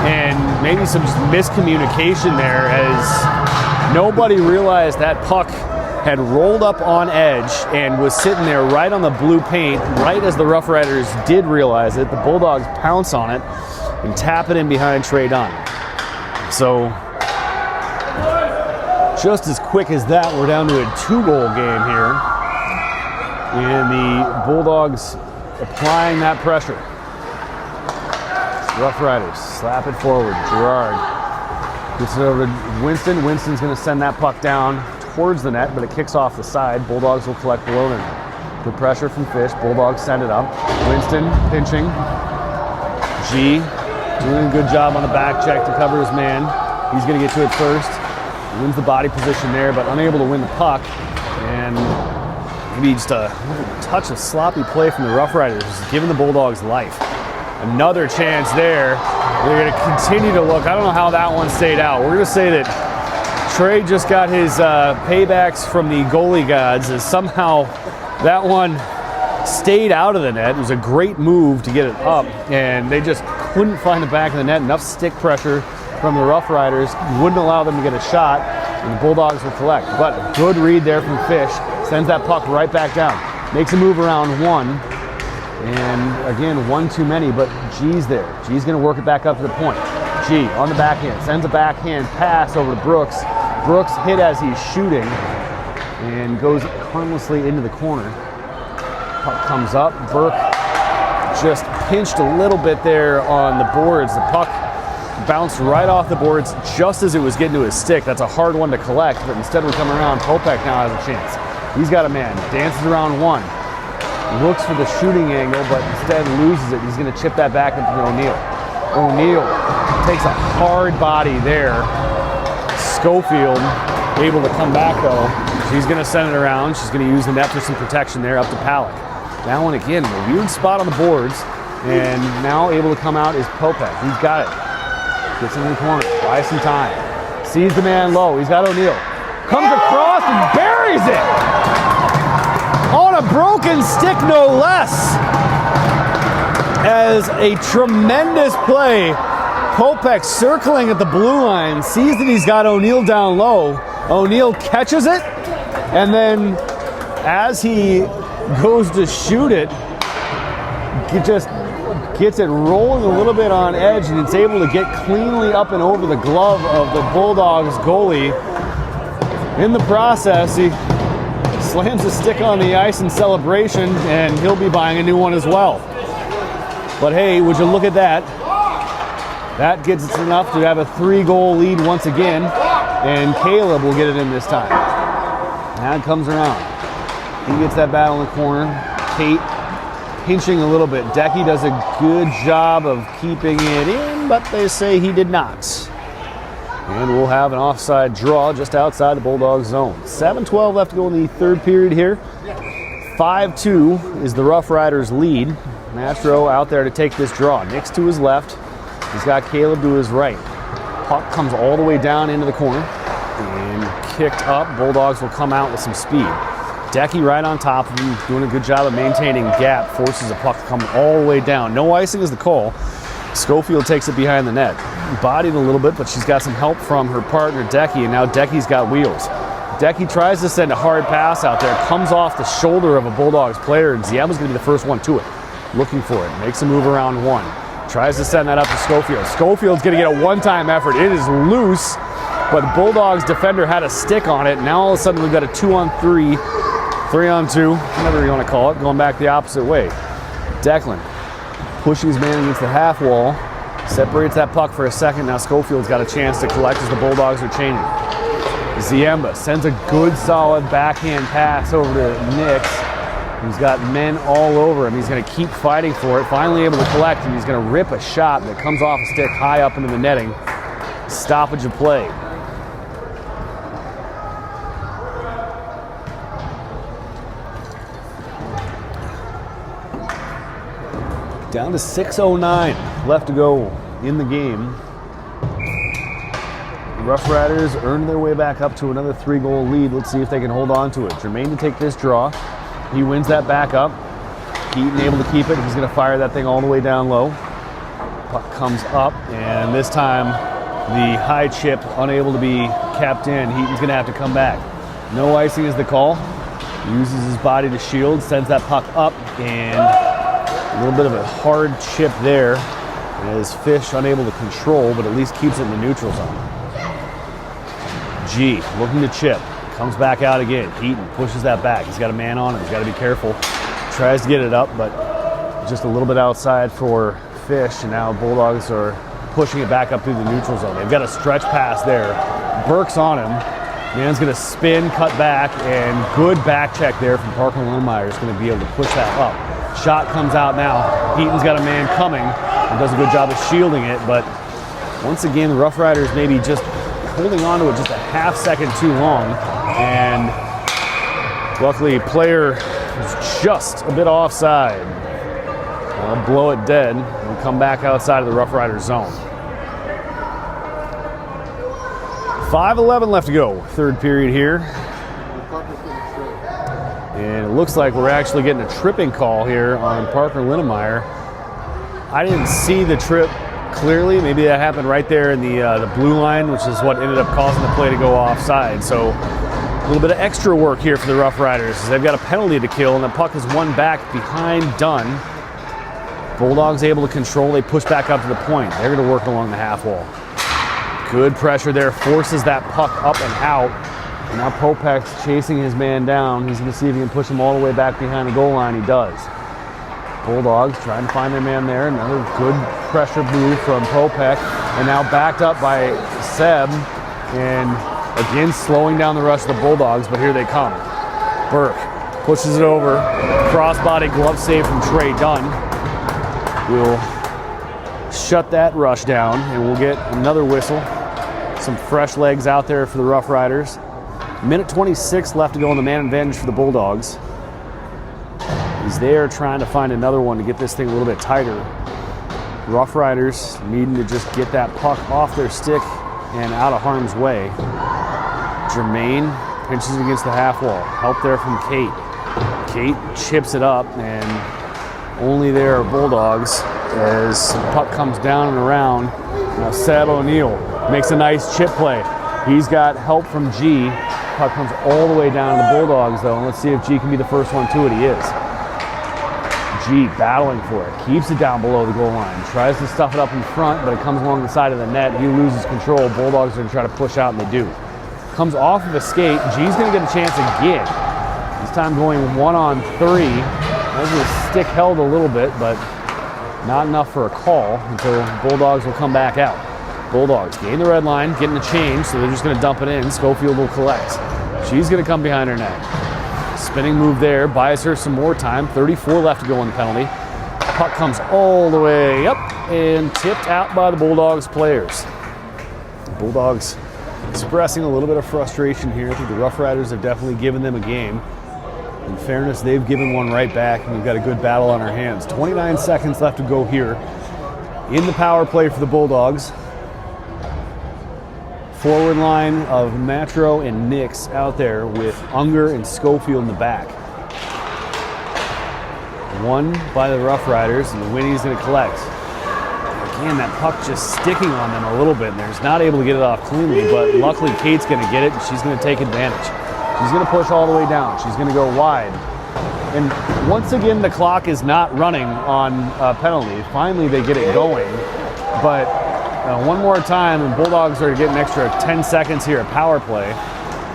and maybe some just miscommunication there as nobody realized that puck had rolled up on edge and was sitting there right on the blue paint. Right as the Rough Riders did realize it, the Bulldogs pounce on it and tap it in behind Trey Dunn. So just as quick as that, we're down to a 2-goal game here. And the Bulldogs applying that pressure. Rough Riders slap it forward. Gerard gets it over to Winston. Winston's going to send that puck down towards the net, but it kicks off the side. Bulldogs will collect below the net. Good pressure from Fish. Bulldogs send it up. Winston pinching. G doing a good job on the back check to cover his man. He's going to get to it first. Wins the body position there, but unable to win the puck. And maybe just a touch of sloppy play from the Rough Riders, giving the Bulldogs life. Another chance there. They're going to continue to look. I don't know how that one stayed out. We're going to say that Trey just got his paybacks from the goalie gods, as somehow that one stayed out of the net. It was a great move to get it up, and they just couldn't find the back of the net. Enough stick pressure from the Rough Riders wouldn't allow them to get a shot, and the Bulldogs will collect. But a good read there from Fish. Sends that puck right back down. Makes a move around one. And again, one too many, but G's there. G's going to work it back up to the point. G on the backhand. Sends a backhand pass over to Brooks. Brooks hit as he's shooting and goes harmlessly into the corner. Puck comes up. Burke just pinched a little bit there on the boards. The puck bounced right off the boards just as it was getting to his stick. That's a hard one to collect, but instead we come around. Popek now has a chance. He's got a man. Dances around one. Looks for the shooting angle, but instead loses it. He's going to chip that back into O'Neill. O'Neill takes a hard body there. Schofield able to come back though. She's going to send it around. She's going to use the net for some protection there up to Palak. That one again, a weird spot on the boards, and now able to come out is Popek. He's got it. Gets in the corner, buys some time. Sees the man low. He's got O'Neill. Comes across and buries it! On a broken stick, no less. As a tremendous play, Popek circling at the blue line, sees that he's got O'Neill down low. O'Neill catches it, and then as he goes to shoot it, he just gets it rolling a little bit on edge, and it's able to get cleanly up and over the glove of the Bulldogs goalie. In the process, he slams a stick on the ice in celebration, and he'll be buying a new one as well. But hey, would you look at that? That gets us enough to have a 3-goal lead once again, and Caleb will get it in this time. Now it comes around. He gets that battle in the corner. Kate pinching a little bit. Decky does a good job of keeping it in, but they say he did not. And we'll have an offside draw just outside the Bulldogs zone. 7:12 left to go in the third period here. 5-2 is the Rough Riders lead. Mastro out there to take this draw. Nick's to his left. He's got Caleb to his right. Puck comes all the way down into the corner and kicked up. Bulldogs will come out with some speed. Decky right on top of him, doing a good job of maintaining gap, forces the puck to come all the way down. No icing is the call. Schofield takes it behind the net. Bodied a little bit, but she's got some help from her partner, Decky, and now Decky's got wheels. Decky tries to send a hard pass out there, comes off the shoulder of a Bulldogs player, and Ziema's going to be the first one to it. Looking for it, makes a move around one. Tries to send that up to Schofield. Schofield's going to get a one-time effort. It is loose, but the Bulldogs defender had a stick on it. Now all of a sudden we've got a 2-on-3, 3-on-2, whatever you want to call it, going back the opposite way. Declan pushing his man against the half wall, separates that puck for a second. Now Schofield's got a chance to collect as the Bulldogs are changing. Ziemba sends a good solid backhand pass over to Nix. He's got men all over him. He's going to keep fighting for it, finally able to collect, and he's going to rip a shot that comes off a stick high up into the netting. Stoppage of play. Down to 6:09 left to go in the game. The Rough Riders earned their way back up to another 3-goal lead. Let's see if they can hold on to it. Jermaine to take this draw. He wins that back up. Keaton able to keep it. He's going to fire that thing all the way down low. Puck comes up, and this time the high chip unable to be kept in. Heaton's going to have to come back. No icing is the call. Uses his body to shield, sends that puck up, and a little bit of a hard chip there as Fish unable to control, but at least keeps it in the neutral zone. G looking to chip. Comes back out again. Heaton pushes that back. He's got a man on him. He's got to be careful. Tries to get it up, but just a little bit outside for Fish, and now Bulldogs are pushing it back up through the neutral zone. They've got a stretch pass there. Burke's on him. Man's going to spin, cut back, and good back check there from Parker Lindmeyer is going to be able to push that up. Shot comes out now. Heaton's got a man coming and does a good job of shielding it, but once again, the Rough Riders maybe just holding on to it just a half second too long, and luckily player was just a bit offside. I'll blow it dead and come back outside of the Rough Riders zone. 5:11 left to go, third period here. And it looks like we're actually getting a tripping call here on Parker Linnemeyer. I didn't see the trip clearly. Maybe that happened right there in the blue line, which is what ended up causing the play to go offside. So a little bit of extra work here for the Rough Riders. They've got a penalty to kill, and the puck is won back behind Dunn. Bulldogs able to control. They push back up to the point. They're going to work along the half wall. Good pressure there. Forces that puck up and out. And now Popek's chasing his man down. He's going to see if he can push him all the way back behind the goal line. He does. Bulldogs trying to find their man there. Another good pressure move from Popek. And now backed up by Seb. And again, slowing down the rush of the Bulldogs, but here they come. Burke pushes it over. Crossbody glove save from Trey Dunn. We'll shut that rush down, and we'll get another whistle. Some fresh legs out there for the Rough Riders. Minute 26 left to go on the man advantage for the Bulldogs. He's there trying to find another one to get this thing a little bit tighter. Rough Riders needing to just get that puck off their stick and out of harm's way. Jermaine pinches it against the half wall. Help there from Kate. Kate chips it up, and only there are Bulldogs as the puck comes down and around. Now Seb O'Neill makes a nice chip play. He's got help from G. Puck comes all the way down to the Bulldogs, though, and let's see if G can be the first one to it. He is. G battling for it. Keeps it down below the goal line. Tries to stuff it up in front, but it comes along the side of the net. He loses control. Bulldogs are going to try to push out, and they do. Comes off of a skate. G's going to get a chance again. This time going 1-on-3. There's a stick held a little bit, but not enough for a call until Bulldogs will come back out. Bulldogs gain the red line, getting the change, so they're just going to dump it in. Schofield will collect. She's going to come behind her net. Spinning move there, buys her some more time. 34 left to go on the penalty. Puck comes all the way up and tipped out by the Bulldogs players. The Bulldogs expressing a little bit of frustration here. I think the Roughriders have definitely given them a game. In fairness, they've given one right back, and we've got a good battle on our hands. 29 seconds left to go here in the power play for the Bulldogs. Forward line of Matro and Nix out there with Unger and Schofield in the back. One by the Roughriders, and Winnie's going to collect. Again, that puck just sticking on them a little bit, and they're not able to get it off cleanly, but luckily Kate's going to get it, and she's going to take advantage. She's going to push all the way down. She's going to go wide. And once again, the clock is not running on a penalty. Finally, they get it going. But one more time, and Bulldogs are getting an extra 10 seconds here at power play.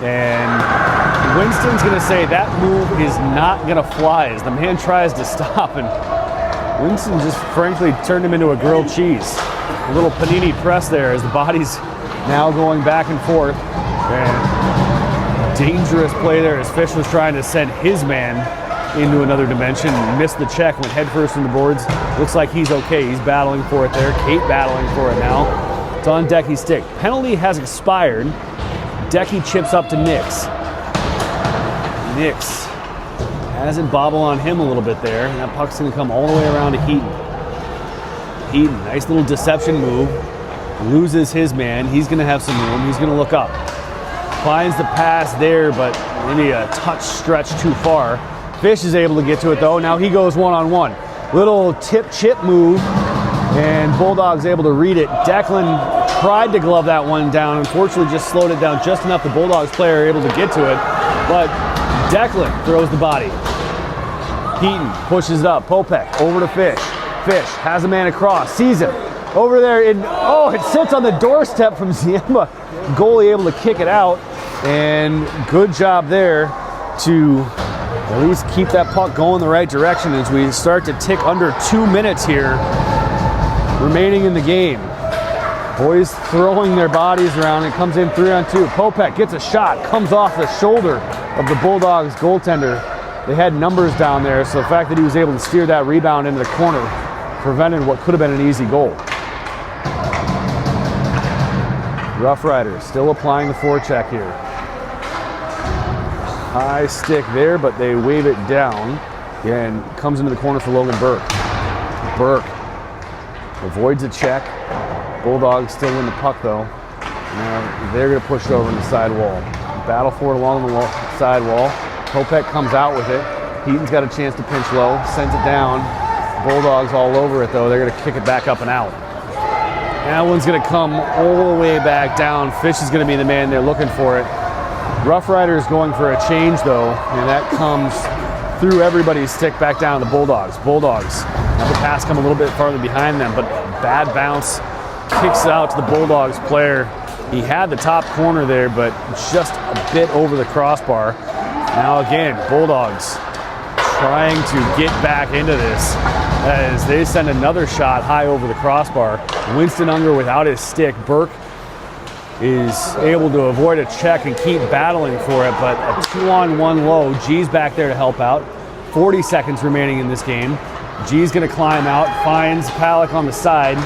And Winston's going to say that move is not going to fly as the man tries to stop. And Winston just frankly turned him into a grilled cheese. A little panini press there as the body's now going back and forth. And dangerous play there as Fish was trying to send his man into another dimension and missed the check, went headfirst from the boards. Looks like he's okay. He's battling for it there. Kate battling for it now. It's on Decky's stick. Penalty has expired. Decky chips up to Nix. Nix has it bobble on him a little bit there. And that puck's going to come all the way around to Heaton. Heaton, nice little deception move. Loses his man. He's going to have some room. He's going to look up. Finds the pass there, but maybe a touch stretch too far. Fish is able to get to it though. Now he goes one-on-one. Little tip-chip move, and Bulldogs able to read it. Declan tried to glove that one down. Unfortunately, just slowed it down just enough. The Bulldogs player able to get to it, but Declan throws the body. Heaton pushes it up. Popek over to Fish. Fish has a man across. Sees him over there. It sits on the doorstep from Ziemba. Goalie able to kick it out, and good job there to at least keep that puck going the right direction as we start to tick under 2 minutes here remaining in the game. Boys throwing their bodies around. It comes in 3-on-2. Popek gets a shot, comes off the shoulder of the Bulldogs goaltender. They had numbers down there, so the fact that he was able to steer that rebound into the corner prevented what could have been an easy goal. Roughriders still applying the forecheck here. High stick there, but they wave it down and comes into the corner for Logan Burke. Burke avoids a check. Bulldogs still in the puck though. Now they're going to push it over in the side wall. Battle for it along the side wall. Popek comes out with it. Heaton's got a chance to pinch low, sends it down. Bulldogs all over it though. They're going to kick it back up and out. That one's going to come all the way back down. Fish is going to be the man there looking for it. Roughriders going for a change though, and that comes through everybody's stick back down to the Bulldogs. Bulldogs have the pass come a little bit farther behind them, but bad bounce. Kicks it out to the Bulldogs player. He had the top corner there, but just a bit over the crossbar. Now again, Bulldogs trying to get back into this as they send another shot high over the crossbar. Winston Unger without his stick. Burke is able to avoid a check and keep battling for it, but a 2-on-1 low. G's back there to help out. 40 seconds remaining in this game. G's going to climb out, finds Palak on the side.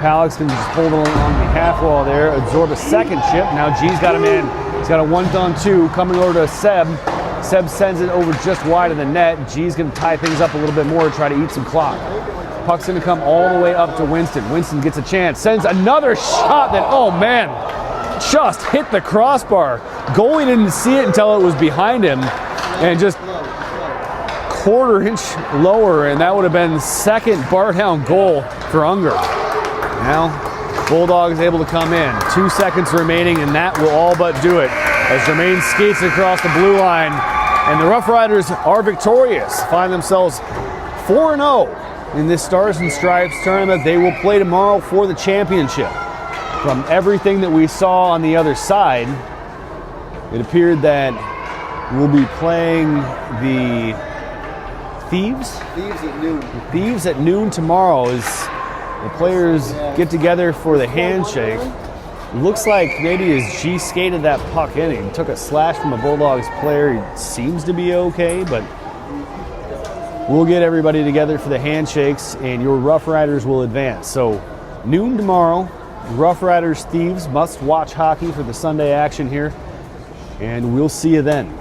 Palak's going to just hold it along the half wall there, absorb a second chip. Now G's got him in. He's got a 1-on-2 coming over to Seb. Seb sends it over just wide of the net. G's going to tie things up a little bit more, try to eat some clock. Puck's going to come all the way up to Winston. Winston gets a chance, sends another shot that, oh man, just hit the crossbar. Goalie didn't see it until it was behind him and just quarter-inch lower, and that would have been second Bartown goal for Unger. Now, Bulldogs able to come in. 2 seconds remaining, and that will all but do it as Jermaine skates across the blue line, and the Roughriders are victorious, find themselves 4-0 in this Stars and Stripes tournament. They will play tomorrow for the championship. From everything that we saw on the other side, it appeared that we'll be playing the Thieves? Thieves at noon. The Thieves at noon tomorrow as the players get together for the handshake. Looks like maybe as G skated that puck in, he took a slash from a Bulldogs player. He seems to be okay, but we'll get everybody together for the handshakes, and your Rough Riders will advance. So noon tomorrow, Rough Riders Thieves must watch hockey for the Sunday action here, and we'll see you then.